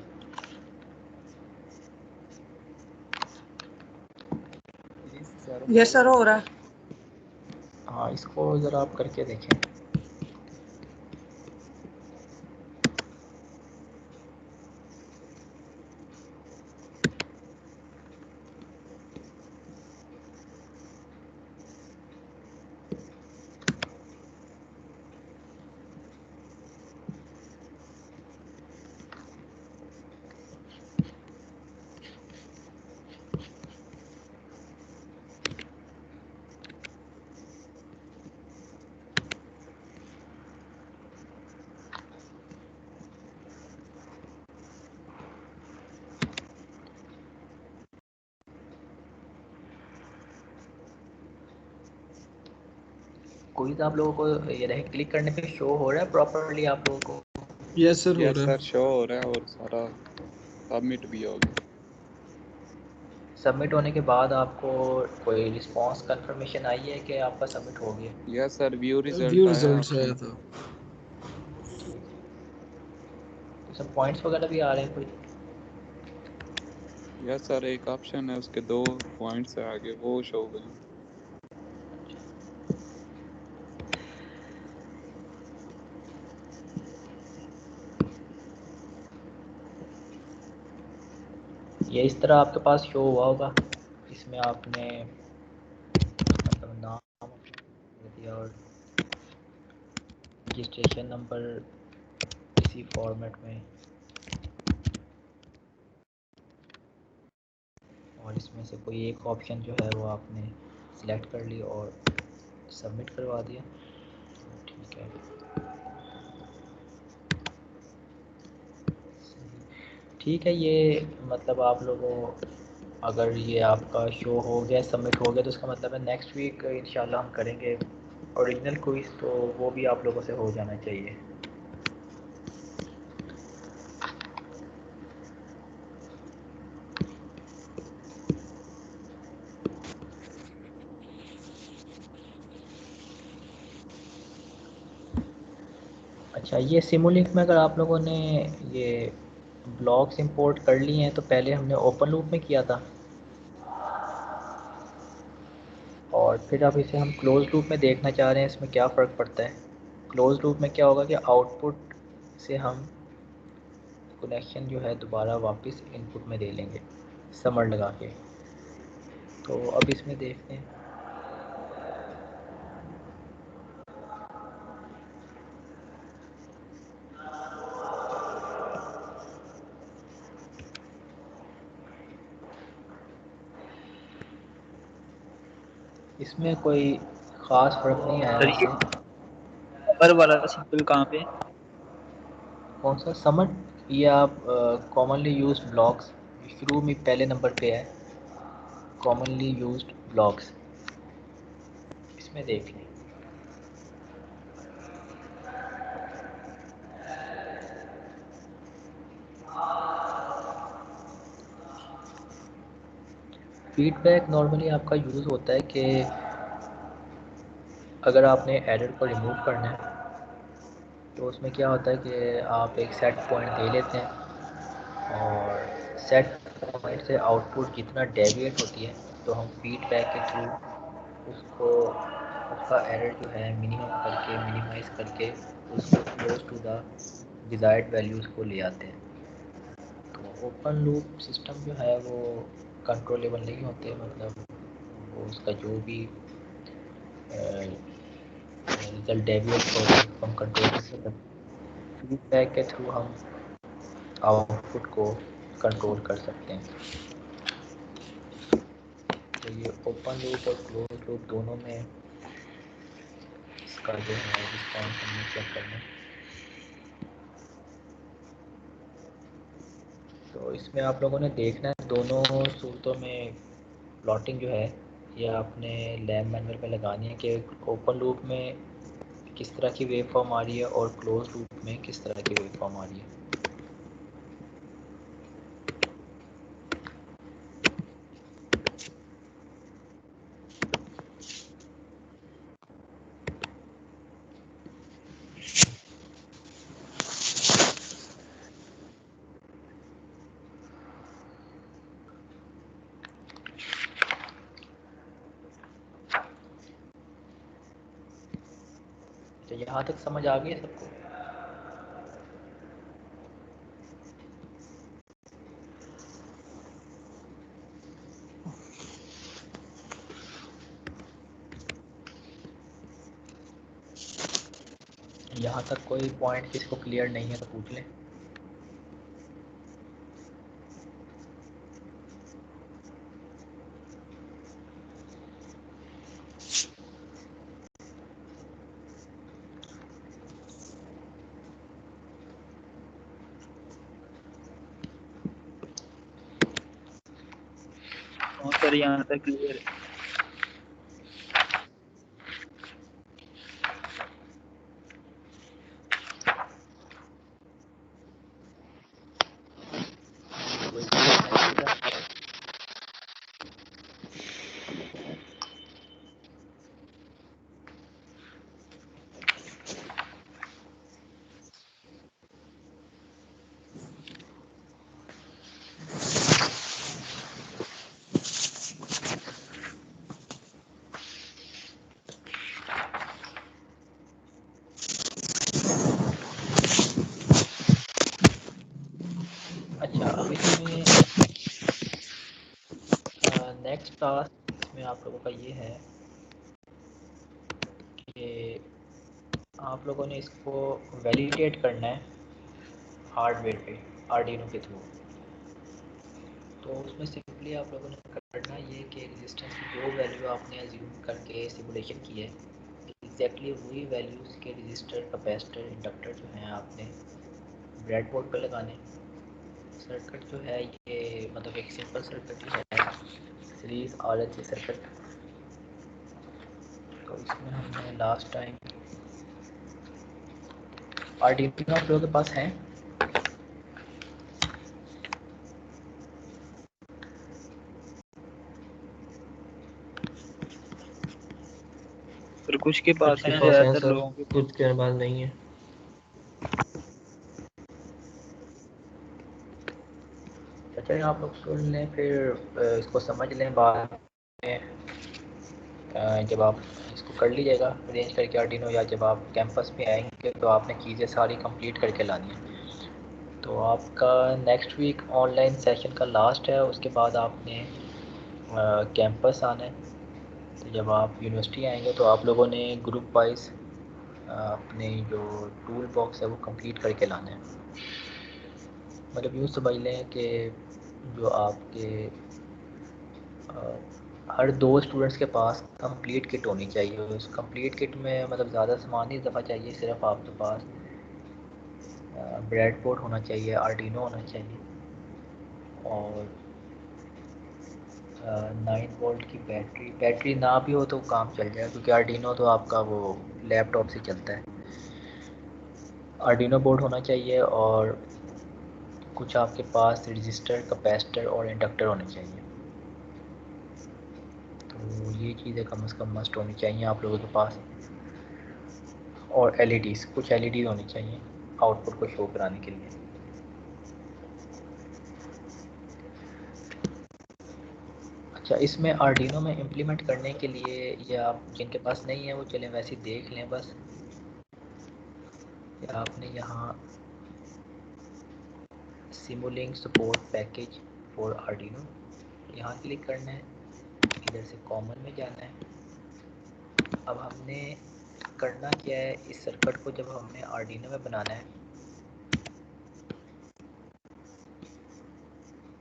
यस सर हो रहा है। हाँ, इसको ज़रा आप करके देखें। क्विज आप लोगों को ये रहे क्लिक करने पे शो हो रहा है प्रॉपरली आप लोगों को? यस सर हो यस रहा सर है। शो हो रहा है और सारा सबमिट भी हो गया। सबमिट होने के बाद आपको कोई रिस्पांस कंफर्मेशन आई है कि आपका सबमिट हो गया? Yes sir view result view आया रिजल्ट्स आपका। आया था। तो सब पॉइंट्स वगैरह भी आ रहे हैं कोई? यस सर एक ऑप्शन है उसके 2 पॉइंट्स है आगे वो शो हो गए। ये इस तरह आपके पास शो हुआ होगा, इसमें आपने मतलब नाम दे दिया और रजिस्ट्रेशन नंबर इसी फॉर्मेट में, और इसमें से कोई एक ऑप्शन जो है वो आपने सिलेक्ट कर ली और सबमिट करवा दिया। ठीक है, ठीक है। ये मतलब आप लोगों, अगर ये आपका शो हो गया, सबमिट हो गया, तो उसका मतलब है नेक्स्ट वीक इंशाल्लाह हम करेंगे ओरिजिनल क्विज, तो वो भी आप लोगों से हो जाना चाहिए। अच्छा, ये सिमुलिंक में अगर आप लोगों ने ये ब्लॉक्स इंपोर्ट कर लिए हैं तो पहले हमने ओपन लूप में किया था और फिर अब इसे हम क्लोज लूप में देखना चाह रहे हैं, इसमें क्या फ़र्क पड़ता है। क्लोज लूप में क्या होगा कि आउटपुट से हम कनेक्शन जो है दोबारा वापस इनपुट में दे लेंगे समर लगा के। तो अब इसमें देखते हैं। इसमें कोई ख़ास फ़र्क नहीं आया सर ये वैसे। समर वाला सिंपल कहाँ पे है? कौन सा समर? ये आप कॉमनली यूज्ड ब्लॉक्स शुरू में पहले नंबर पे है, कॉमनली यूज्ड ब्लॉक्स, इसमें देख लें। फीडबैक नॉर्मली आपका यूज़ होता है कि अगर आपने एरर को रिमूव करना है तो उसमें क्या होता है कि आप एक सेट पॉइंट दे लेते हैं और सेट पॉइंट से आउटपुट जितना डेविएट होती है तो हम फीडबैक के थ्रू उसको उसका एरर जो है मिनिमम करके मिनिमाइज़ करके उसको close to the desired values को ले आते हैं। तो ओपन लूप सिस्टम जो है वो कंट्रोलेबल नहीं होते, मतलब वो उसका जो भी रिजल्ट डेविएट हो हम कंट्रोल कर सकते। फीडबैक के थ्रू हम आउटपुट को कंट्रोल कर सकते हैं। तो ये ओपन लूप और क्लोज लूप दोनों में इसका जो है रिस्पॉन्स हमने चेक करना है। तो इसमें आप लोगों ने देखना है दोनों सूरतों में प्लॉटिंग जो है ये आपने लैब मैनुअल पे लगानी है कि ओपन लूप में किस तरह की वेव फॉर्म आ रही है और क्लोज लूप में किस तरह की वेव फॉर्म आ रही है। तो यहाँ तक समझ आ गई है सबको? यहाँ तक कोई पॉइंट किसको क्लियर नहीं है तो पूछ लें। हाँ सर यहाँ तक क्लियर है। कोई question है? अच्छा, अब इसमें नेक्स्ट टास्क इसमें आप लोगों का ये है कि आप लोगों ने इसको वैलिडेट करना है हार्डवेयर पे आर्डिनो के थ्रू। तो उसमें सिंपली आप लोगों ने करना ये कि रेजिस्टेंस की जो वैल्यू आपने अज्यूम करके सिमुलेशन की है एग्जैक्टली वही वैल्यूज़ के रजिस्टर कैपेसिटर इंडक्टर जो हैं आपने ब्रेडबोर्ड पर लगाने। सर्किट जो है ये मतलब एक सिंपल सर्किट ही है, सीरीज RLC सर्किट। तो इसमें हमने लास्ट टाइम आर्डिनो आप लोगों के पास हैं? सर कुछ के पास के है, पास हैं ज्यादातर सर, लोगों के पास। कुछ के पास नहीं है। अच्छा, आप लोग सुन लें फिर इसको समझ लें बाद में जब आप इसको कर लीजिएगा अरेंज करके आर्डिनो, या जब आप कैंपस में आएंगे तो आपने चीज़ें सारी कंप्लीट करके लानी है। तो आपका नेक्स्ट वीक ऑनलाइन सेशन का लास्ट है, उसके बाद आपने कैंपस आना है। तो जब आप यूनिवर्सिटी आएंगे तो आप लोगों ने ग्रुप वाइज अपने जो टूल बॉक्स है वो कंप्लीट करके लाना है। मतलब यूँ समझ लें कि जो आपके हर 2 स्टूडेंट्स के पास कंप्लीट किट होनी चाहिए। उस कंप्लीट किट में मतलब ज़्यादा सामान नहीं दफ़ा चाहिए, सिर्फ आपके पास ब्रेडबोर्ड होना चाहिए, आर्डिनो होना चाहिए और 9 वोल्ट की बैटरी ना भी हो तो काम चल जाए, क्योंकि आर्डिनो तो आपका वो लैपटॉप से चलता है। आर्डिनो बोर्ड होना चाहिए और कुछ आपके पास रजिस्टर कैपेसिटर और इंडक्टर होने चाहिए। तो ये चीज़ें कम से कम मस्ट होनी चाहिए आप लोगों के पास। और LEDs, कुछ LED होनी चाहिए आउटपुट को शो कराने के लिए। अच्छा, इसमें आर्डिनो में इम्प्लीमेंट करने के लिए, या आप जिनके पास नहीं है वो चलें वैसे ही देख लें बस, या आपने यहाँ Simulink support package for Arduino यहाँ क्लिक करना है, इधर से कॉमन में जाना है। अब हमने करना क्या है, इस सर्किट को जब हमने आर्डिनो में बनाना है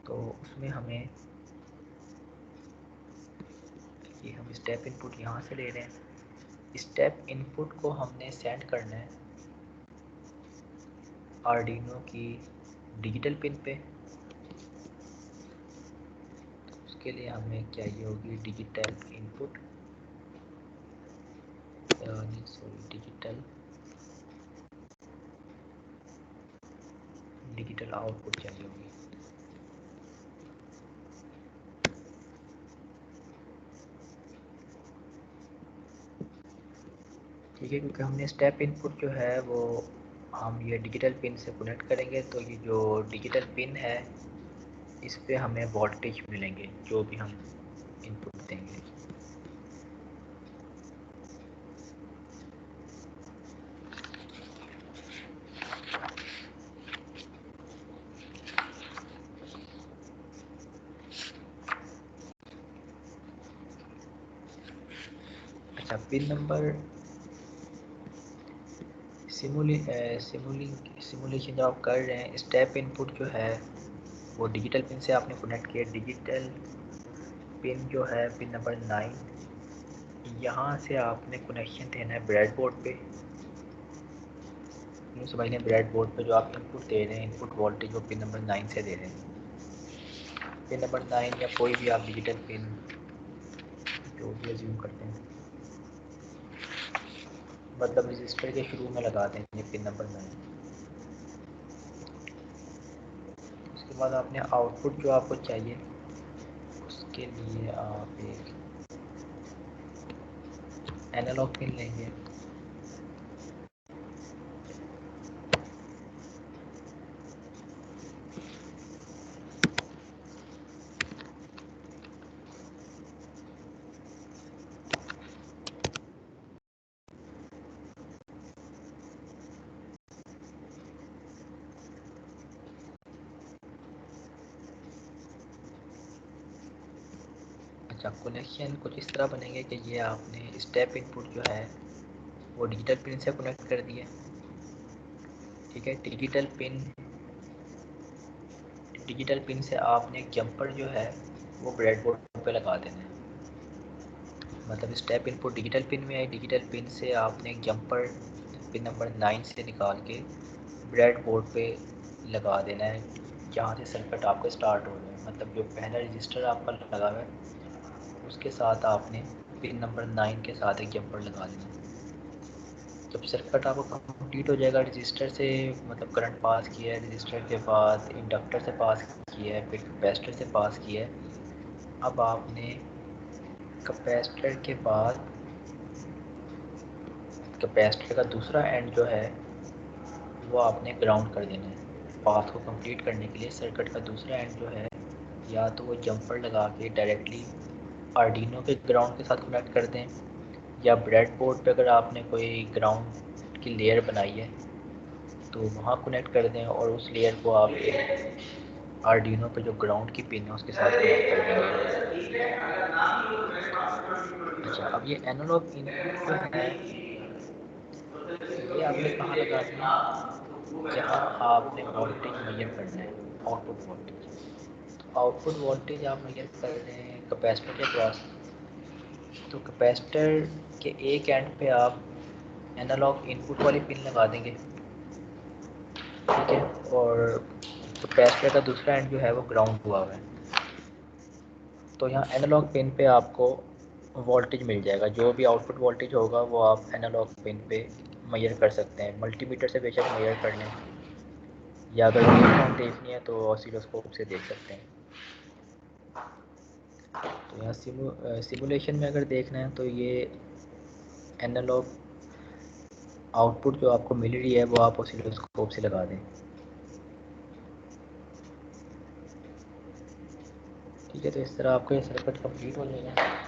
तो उसमें हमें ये हम स्टेप इनपुट यहाँ से ले रहे हैं। स्टेप इनपुट को हमने सेंड करना है आर्डिनो की डिजिटल पिन पे। उसके लिए हमें चाहिए होगी डिजिटल इनपुट, डिजिटल आउटपुट चाहिए होगी। ठीक है, क्योंकि हमने स्टेप इनपुट जो है वो हम ये डिजिटल पिन से कनेक्ट करेंगे, तो ये जो डिजिटल पिन है इस पे हमें वोल्टेज मिलेंगे जो भी हम इनपुट देंगे। अच्छा, पिन नंबर सिमुलेशन जब आप कर रहे हैं, स्टेप इनपुट जो है वो डिजिटल पिन से आपने कनेक्ट किया। डिजिटल पिन जो है पिन नंबर 9, यहाँ से आपने कनेक्शन देना है ब्रेडबोर्ड पे। समझ ब्रेडबोर्ड पे जो आप इनपुट दे रहे हैं, इनपुट वोल्टेज वो पिन नंबर 9 से दे रहे हैं। पिन नंबर 9 या कोई भी आप डिजिटल पिन जो भी अज्यूम करते हैं, मतलब रजिस्टर के शुरू में लगा देंगे पिन नंबर 9। उसके बाद आपने आउटपुट जो आपको चाहिए उसके लिए आप एक एनालॉग पिन लेंगे। अच्छा, कनेक्शन कुछ इस तरह बनेंगे कि ये आपने स्टेप इनपुट जो है वो डिजिटल पिन से कनेक्ट कर दिया। ठीक है, डिजिटल पिन से आपने जंपर जो है वो ब्रेडबोर्ड पे लगा देना है। मतलब स्टेप इनपुट डिजिटल पिन में है, डिजिटल पिन से आपने जंपर पिन नंबर 9 से निकाल के ब्रेडबोर्ड पे लगा देना है, जहाँ से सर्किट आपका स्टार्ट हो रहा है। मतलब जो पहला रजिस्टर आपका लगा हुआ है उसके साथ आपने पिन नंबर 9 के साथ एक जंपर लगा देना है। जब सर्किट आपको कंप्लीट हो जाएगा, रजिस्टर से मतलब करंट पास किया है, रजिस्टर के बाद इंडक्टर से पास किया है, फिर कैपेसिटर से पास किया है। अब आपने कैपेसिटर के बाद कैपेसिटर का दूसरा एंड जो है वो आपने ग्राउंड कर देना है। पाथ को कंप्लीट करने के लिए सर्किट का दूसरा एंड जो है या तो वो जंपर लगा के डायरेक्टली आर्डिनो के ग्राउंड के साथ कनेक्ट कर दें, या ब्रेडबोर्ड पे अगर आपने कोई ग्राउंड की लेयर बनाई है तो वहाँ कनेक्ट कर दें, और उस लेयर को आप आर्डिनो पे जो ग्राउंड की पिन है उसके साथ कनेक्ट कर देंगे। अच्छा, अब ये एनालॉग इनपुट जो है ये आपने कहाँ लगा दिया, जहाँ आपने वोल्टेज मेजर करना है, आउटपुट वोल्टेज। आउटपुट वोल्टेज आप मेजर कर रहे हैं कैपेसिटर के क्रॉस, तो कैपेसिटर के एक एंड पे आप एनालॉग इनपुट वाली पिन लगा देंगे। ठीक है, और कैपेसिटर का दूसरा एंड जो है वो ग्राउंड हुआ है, तो यहाँ एनालॉग पिन पे आपको वोल्टेज मिल जाएगा। जो भी आउटपुट वोल्टेज होगा वो आप एनालॉग पिन पे मेजर कर सकते हैं। मल्टीमीटर से बेशक मेजर कर लें, या अगर वेवफॉर्म देखनी है तो ऑसिलोस्कोप से देख सकते हैं। तो यहाँ सिमुलेशन में अगर देखना है तो ये एनालॉग आउटपुट जो आपको मिल रही है वो आप ऑसिलोस्कोप से लगा दें। ठीक है, तो इस तरह आपका ये सर्किट कंप्लीट हो जाएगा।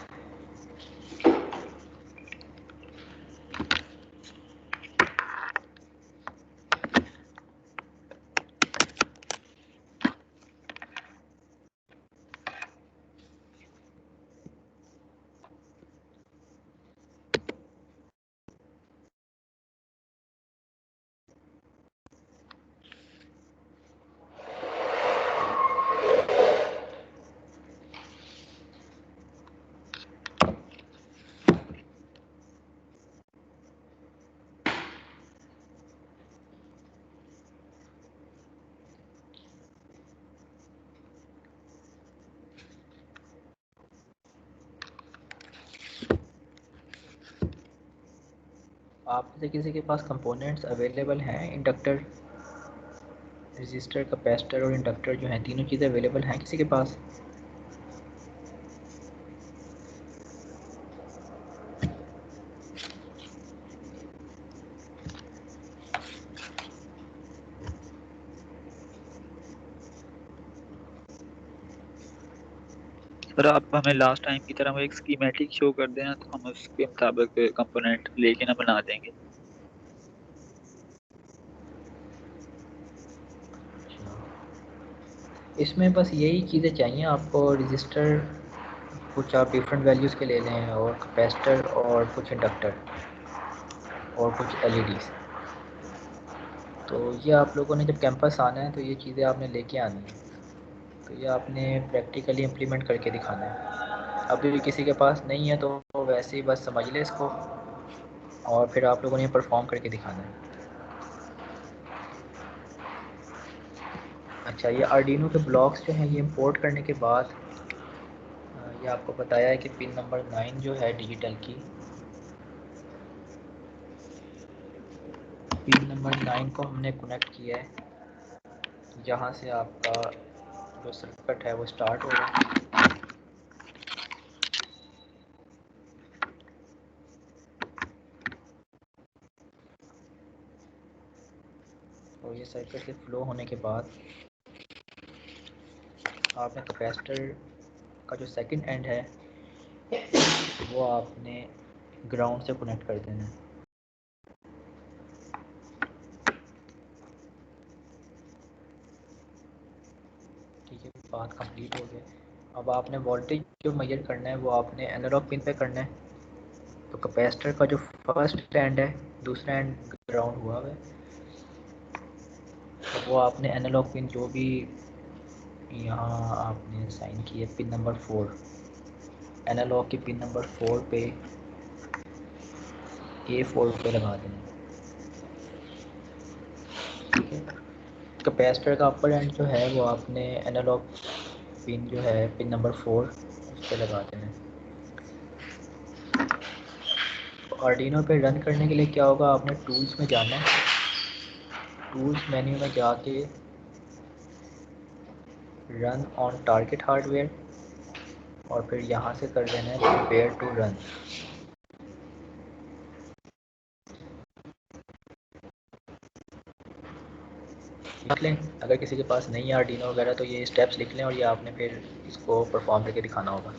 आप में से किसी के पास कंपोनेंट्स अवेलेबल हैं, इंडक्टर, रेजिस्टर, कैपेसिटर और इंडक्टर जो हैं, तीनों चीज़ें अवेलेबल हैं किसी के पास? सर आप हमें लास्ट टाइम की तरह वो एक स्कीमेटिक शो कर देना, तो हम उसके मुताबिक कंपोनेंट लेके ना बना देंगे। इसमें बस यही चीज़ें चाहिए आपको, रजिस्टर कुछ आप डिफरेंट वैल्यूज़ के ले लें, और कैपेसिटर और कुछ इंडक्टर और कुछ एलईडीज़। तो ये आप लोगों ने जब कैंपस आना है तो ये चीज़ें आपने लेके आनी है, तो ये आपने प्रैक्टिकली इम्प्लीमेंट करके दिखाना है। अभी भी किसी के पास नहीं है तो वैसे ही बस समझ ले इसको, और फिर आप लोगों ने परफॉर्म करके दिखाना है। अच्छा, ये आर्डिनो के ब्लॉक्स जो हैं ये इंपोर्ट करने के बाद ये आपको बताया है कि पिन नंबर 9 जो है डिजिटल की, पिन नंबर 9 को हमने कनेक्ट किया है, जहाँ से आपका जो सर्किट है वो स्टार्ट होगा। और ये सर्किट से फ्लो होने के बाद आपने कैपेसिटर का जो सेकंड एंड है वो आपने ग्राउंड से कनेक्ट कर देना है। ठीक है, बात कंप्लीट हो गई। अब आपने वोल्टेज जो मेजर करना है वो आपने एनालॉग पिन पे करना है। तो कैपेसिटर का जो फर्स्ट एंड है, दूसरा एंड ग्राउंड हुआ है, तो वो आपने एनालॉग पिन जो भी यहाँ आपने साइन की है पिन नंबर 4, एनालॉग की पिन नंबर 4 पे A4 पे लगा देना। ठीक है, कैपेसिटर का अपर एंड जो है वो आपने एनालॉग पिन जो है पिन नंबर 4 उस पे लगा देना। आर्डिनो पे रन करने के लिए क्या होगा, आपने टूल्स में जाना है, टूल्स मेन्यू में जाके रन ऑन टारगेट हार्डवेयर, और फिर यहाँ से कर देना है प्रिपेयर टू रन। लिख लें, अगर किसी के पास नहीं है आर्डिनो वगैरह तो ये स्टेप्स लिख लें, और ये आपने फिर इसको परफॉर्म करके दिखाना होगा।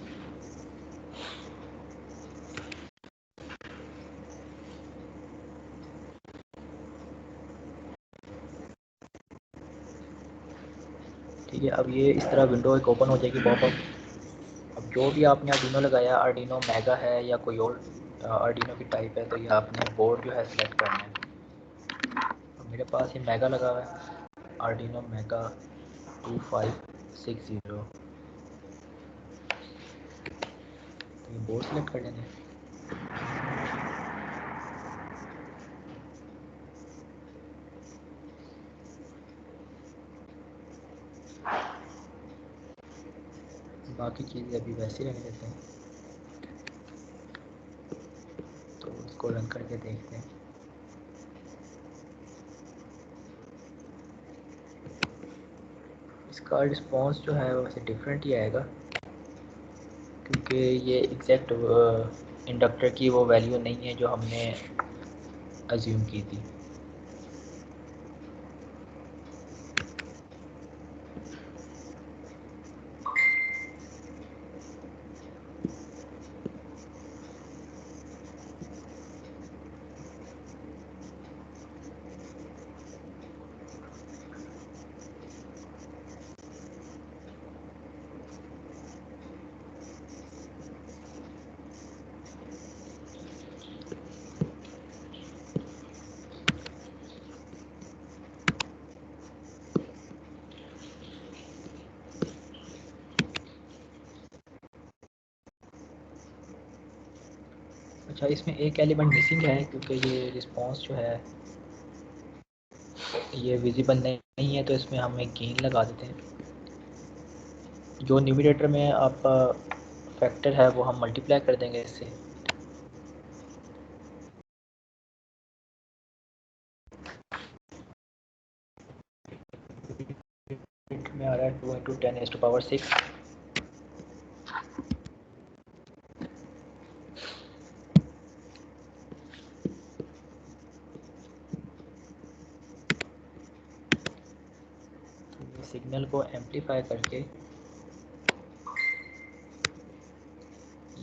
ठीक है, अब ये इस तरह विंडो एक ओपन हो जाएगी पॉपअप। अब जो भी आपने आर्डिनो लगाया, आर्डिनो मेगा है या कोई और आर्डिनो की टाइप है, तो ये आपने बोर्ड जो है सिलेक्ट करना है। तो मेरे पास ये मेगा लगा हुआ है, आर्डिनो मेगा 2560, तो ये बोर्ड सिलेक्ट कर लेना है। बाकी चीज़ें अभी वैसे ही रहने देते हैं, तो इसको रन करके देखते हैं। इसका रिस्पॉन्स जो है वैसे डिफरेंट ही आएगा, क्योंकि ये एग्जैक्ट इंडक्टर की वो वैल्यू नहीं है जो हमने अज्यूम की थी। अच्छा, इसमें एक एलिमेंट मिसिंग है क्योंकि ये रिस्पांस जो है ये विजिबल नहीं है, तो इसमें हम एक गेन लगा देते हैं। जो न्यूमरेटर में आपका फैक्टर है वो हम मल्टीप्लाई कर देंगे इससे। में आ रहा है 2 × 10⁻6। सिग्नल को एम्पलीफाई करके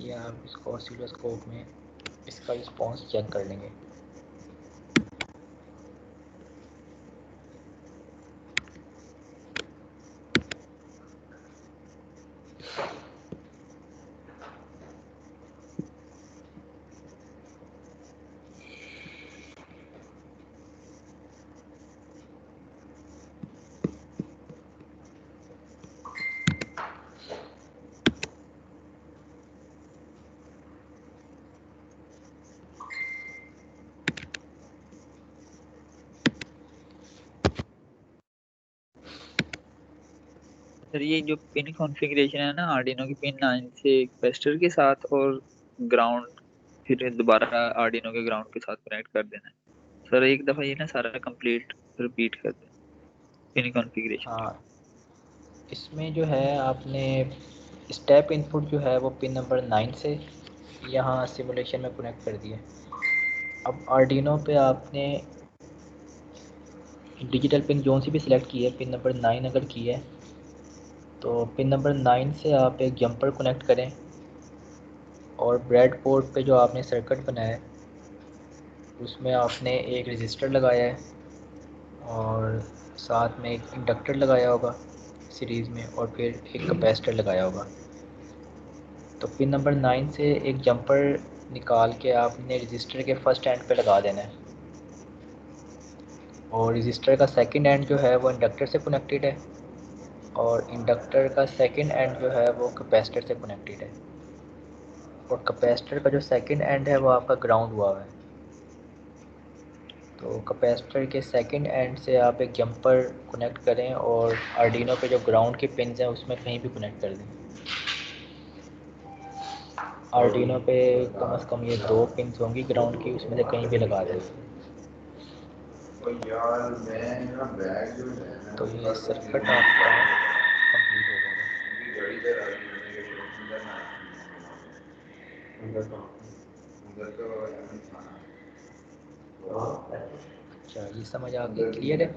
ये आप इसको ऑसिलोस्कोप में इसका रिस्पांस चेक कर लेंगे। सर ये जो पिन कॉन्फ़िगरेशन है ना आर्डिनो की पिन 9 से कैपेसिटर के साथ और ग्राउंड, फिर दोबारा आर्डिनो के ग्राउंड के साथ कनेक्ट कर देना है। सर एक दफ़ा ये ना सारा कंप्लीट रिपीट कर दें पिन कॉन्फ़िगरेशन। हाँ, इसमें जो है आपने स्टेप इनपुट जो है वो पिन नंबर 9 से यहाँ सिमुलेशन में कनेक्ट कर दिया। अब आर्डिनो पे आपने डिजिटल पिन जोन सी भी सिलेक्ट की है, पिन नंबर 9 अगर की है तो पिन नंबर 9 से आप एक जंपर कनेक्ट करें और ब्रेड बोर्ड पे जो आपने सर्किट बनाया है उसमें आपने एक रजिस्टर लगाया है और साथ में एक इंडक्टर लगाया होगा सीरीज़ में, और फिर एक कैपेसिटर लगाया होगा। तो पिन नंबर 9 से एक जंपर निकाल के आपने रजिस्टर के फर्स्ट एंड पे लगा देना है, और रजिस्टर का सेकंड एंड जो है वो इंडक्टर से कनेक्टेड है और इंडक्टर का सेकंड एंड जो है वो कैपेसिटर से कनेक्टेड है, और कैपेसिटर का जो सेकंड एंड है वो आपका ग्राउंड हुआ है। तो कैपेसिटर के सेकंड एंड से आप एक जंपर कनेक्ट करें और आर्डिनो पे जो ग्राउंड के पिन हैं उसमें कहीं भी कनेक्ट कर दें। आर्डिनो पे कम से कम ये 2 पिन होंगी ग्राउंड की, उसमें से कहीं भी लगा दें। तो ये सर्किट आपका कंप्लीट हो जाएगा। अच्छा, ये समझ आ गई, क्लियर है?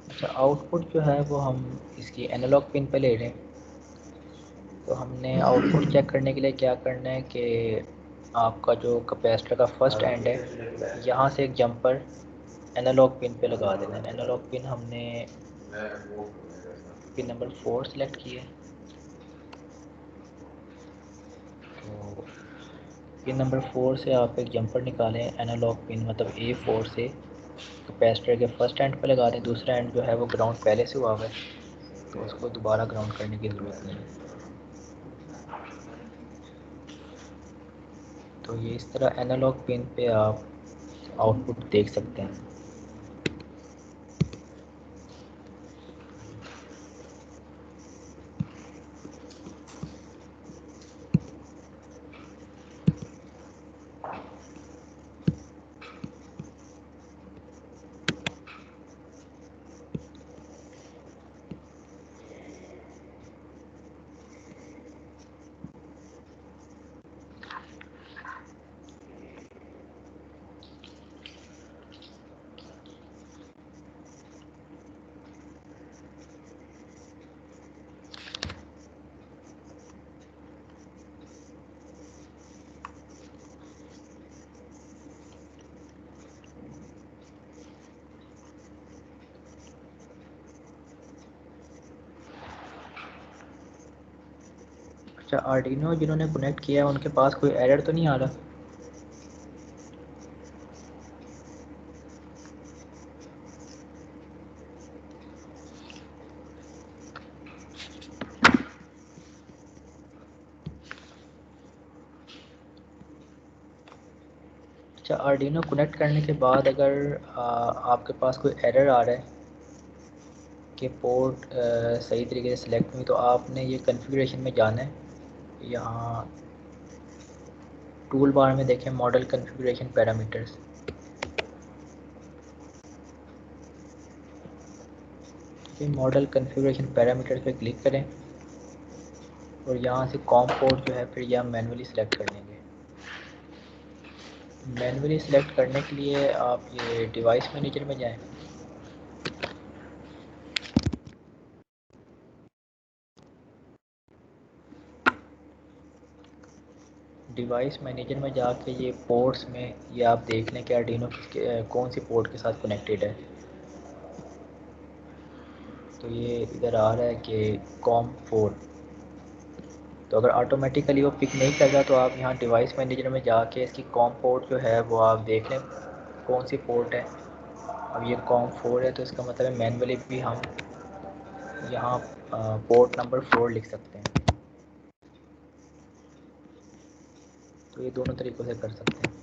अच्छा, आउटपुट जो है वो हम इसकी एनालॉग पिन पे ले रहे हैं। तो हमने आउटपुट चेक करने के लिए क्या करना है कि आपका जो कैपेसिटर का फर्स्ट एंड है यहाँ से एक जंपर एनालॉग पिन पे लगा देना है। एनालॉग पिन हमने पिन नंबर 4 सेलेक्ट की है। तो पिन नंबर 4 से आप एक जंपर निकालें, एनालॉग पिन मतलब A4 से कैपेसिटर के फर्स्ट एंड पे लगा दें। दूसरा एंड जो है वो ग्राउंड पहले से हुआ हुआ है, तो उसको दोबारा ग्राउंड करने की ज़रूरत नहीं है। तो ये इस तरह एनालॉग पिन पे आप आउटपुट देख सकते हैं। अच्छा, आर्डिनो जिन्होंने कनेक्ट किया है उनके पास कोई एरर तो नहीं आ रहा? अच्छा, आर्डिनो कनेक्ट करने के बाद अगर आपके पास कोई एरर आ रहा है कि पोर्ट सही तरीके से सिलेक्ट नहीं, तो आपने ये कॉन्फ़िगरेशन में जाना है। यहाँ टूल बार में देखें मॉडल कॉन्फ़िगरेशन पैरामीटर्स, फिर मॉडल कॉन्फ़िगरेशन पैरामीटर्स पे क्लिक करें और यहाँ से कॉम पोर्ट जो है फिर यहाँ मैनुअली सिलेक्ट कर लेंगे। मैनुअली सिलेक्ट करने के लिए आप ये डिवाइस मैनेजर में जाएं। डिवाइस मैनेजर में जाके ये पोर्ट्स में ये आप देख लें कि आर्डिनो कौन सी पोर्ट के साथ कनेक्टेड है। तो ये इधर आ रहा है कि कॉम 4। तो अगर ऑटोमेटिकली वो पिक नहीं कर रहा तो आप यहाँ डिवाइस मैनेजर में जाके इसकी कॉम पोर्ट जो है वो आप देख लें कौन सी पोर्ट है। अब ये कॉम 4 है तो इसका मतलब है मैनुअली भी हम यहाँ पोर्ट नंबर 4 लिख सकते हैं। तो ये दोनों तरीक़ों से कर सकते हैं।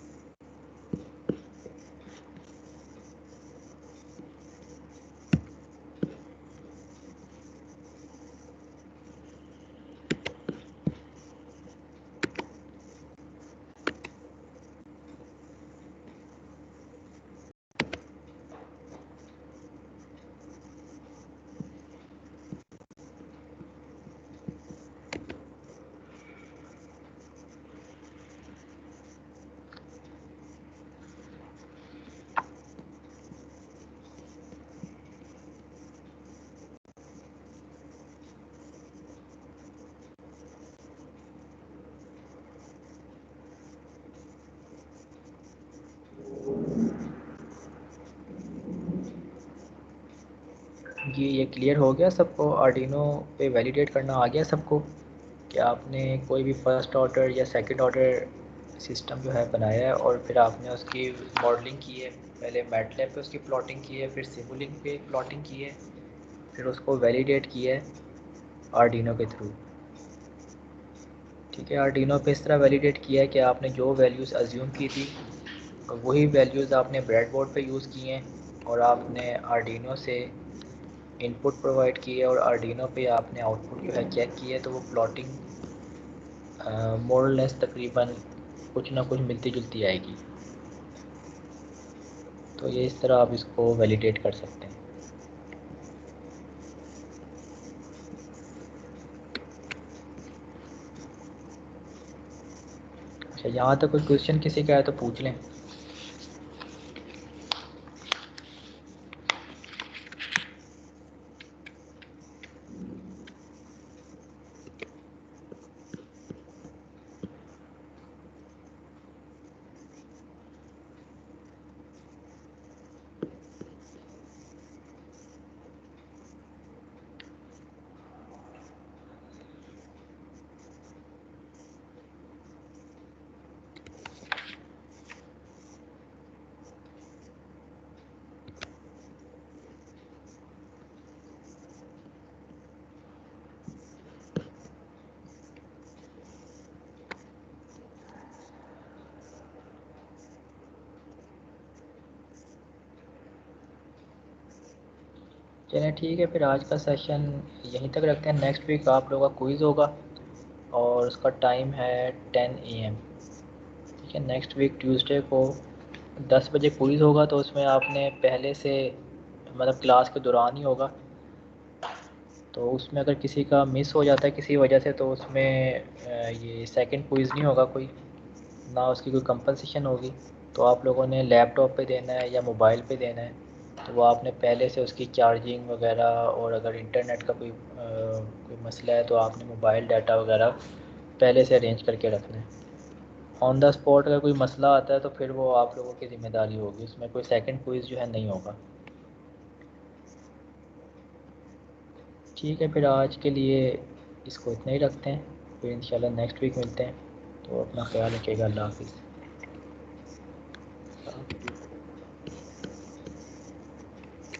जी, ये क्लियर हो गया सबको? आर्डिनो पे वैलिडेट करना आ गया सबको कि आपने कोई भी फर्स्ट ऑर्डर या सेकंड ऑर्डर सिस्टम जो है बनाया है और फिर आपने उसकी मॉडलिंग की है। पहले मैटलैब पे उसकी प्लॉटिंग की है, फिर सिमुलिंक पे प्लॉटिंग की है, फिर उसको वैलिडेट किया है आर्डिनो के थ्रू। ठीक है, आर्डिनो पे इस तरह वैलिडेट किया है कि आपने जो वैल्यूज़ अज्यूम की थी वही वैल्यूज़ आपने ब्रेडबोर्ड पे यूज़ की हैं और आपने आर्डिनो से इनपुट प्रोवाइड की है और आर्डिनो पे आपने आउटपुट जो है चेक की है। तो वो प्लॉटिंग मोर लेस तकरीबन कुछ ना कुछ मिलती जुलती आएगी। तो ये इस तरह आप इसको वैलिडेट कर सकते हैं। अच्छा, यहाँ तक कोई क्वेश्चन किसी का है तो पूछ लें। चलें ठीक है, फिर आज का सेशन यहीं तक रखते हैं। नेक्स्ट वीक आप लोगों का क्विज़ होगा और उसका टाइम है 10 AM। ठीक है, नेक्स्ट वीक ट्यूसडे को 10 बजे क्विज़ होगा। तो उसमें आपने पहले से मतलब क्लास के दौरान ही होगा। तो उसमें अगर किसी का मिस हो जाता है किसी वजह से तो उसमें ये सेकंड क्विज़ नहीं होगा कोई, ना उसकी कोई कंपनसेशन होगी। तो आप लोगों ने लैपटॉप पे देना है या मोबाइल पे देना है, तो वो आपने पहले से उसकी चार्जिंग वगैरह, और अगर इंटरनेट का कोई मसला है तो आपने मोबाइल डाटा वगैरह पहले से अरेंज करके रखना है। ऑन द स्पॉट अगर कोई मसला आता है तो फिर वो आप लोगों की ज़िम्मेदारी होगी, उसमें कोई सेकंड क्विज़ जो है नहीं होगा। ठीक है, फिर आज के लिए इसको इतना ही रखते हैं। फिर इंशाल्लाह नेक्स्ट वीक मिलते हैं। तो अपना ख्याल रखिएगा। अल्लाह हाफिज़।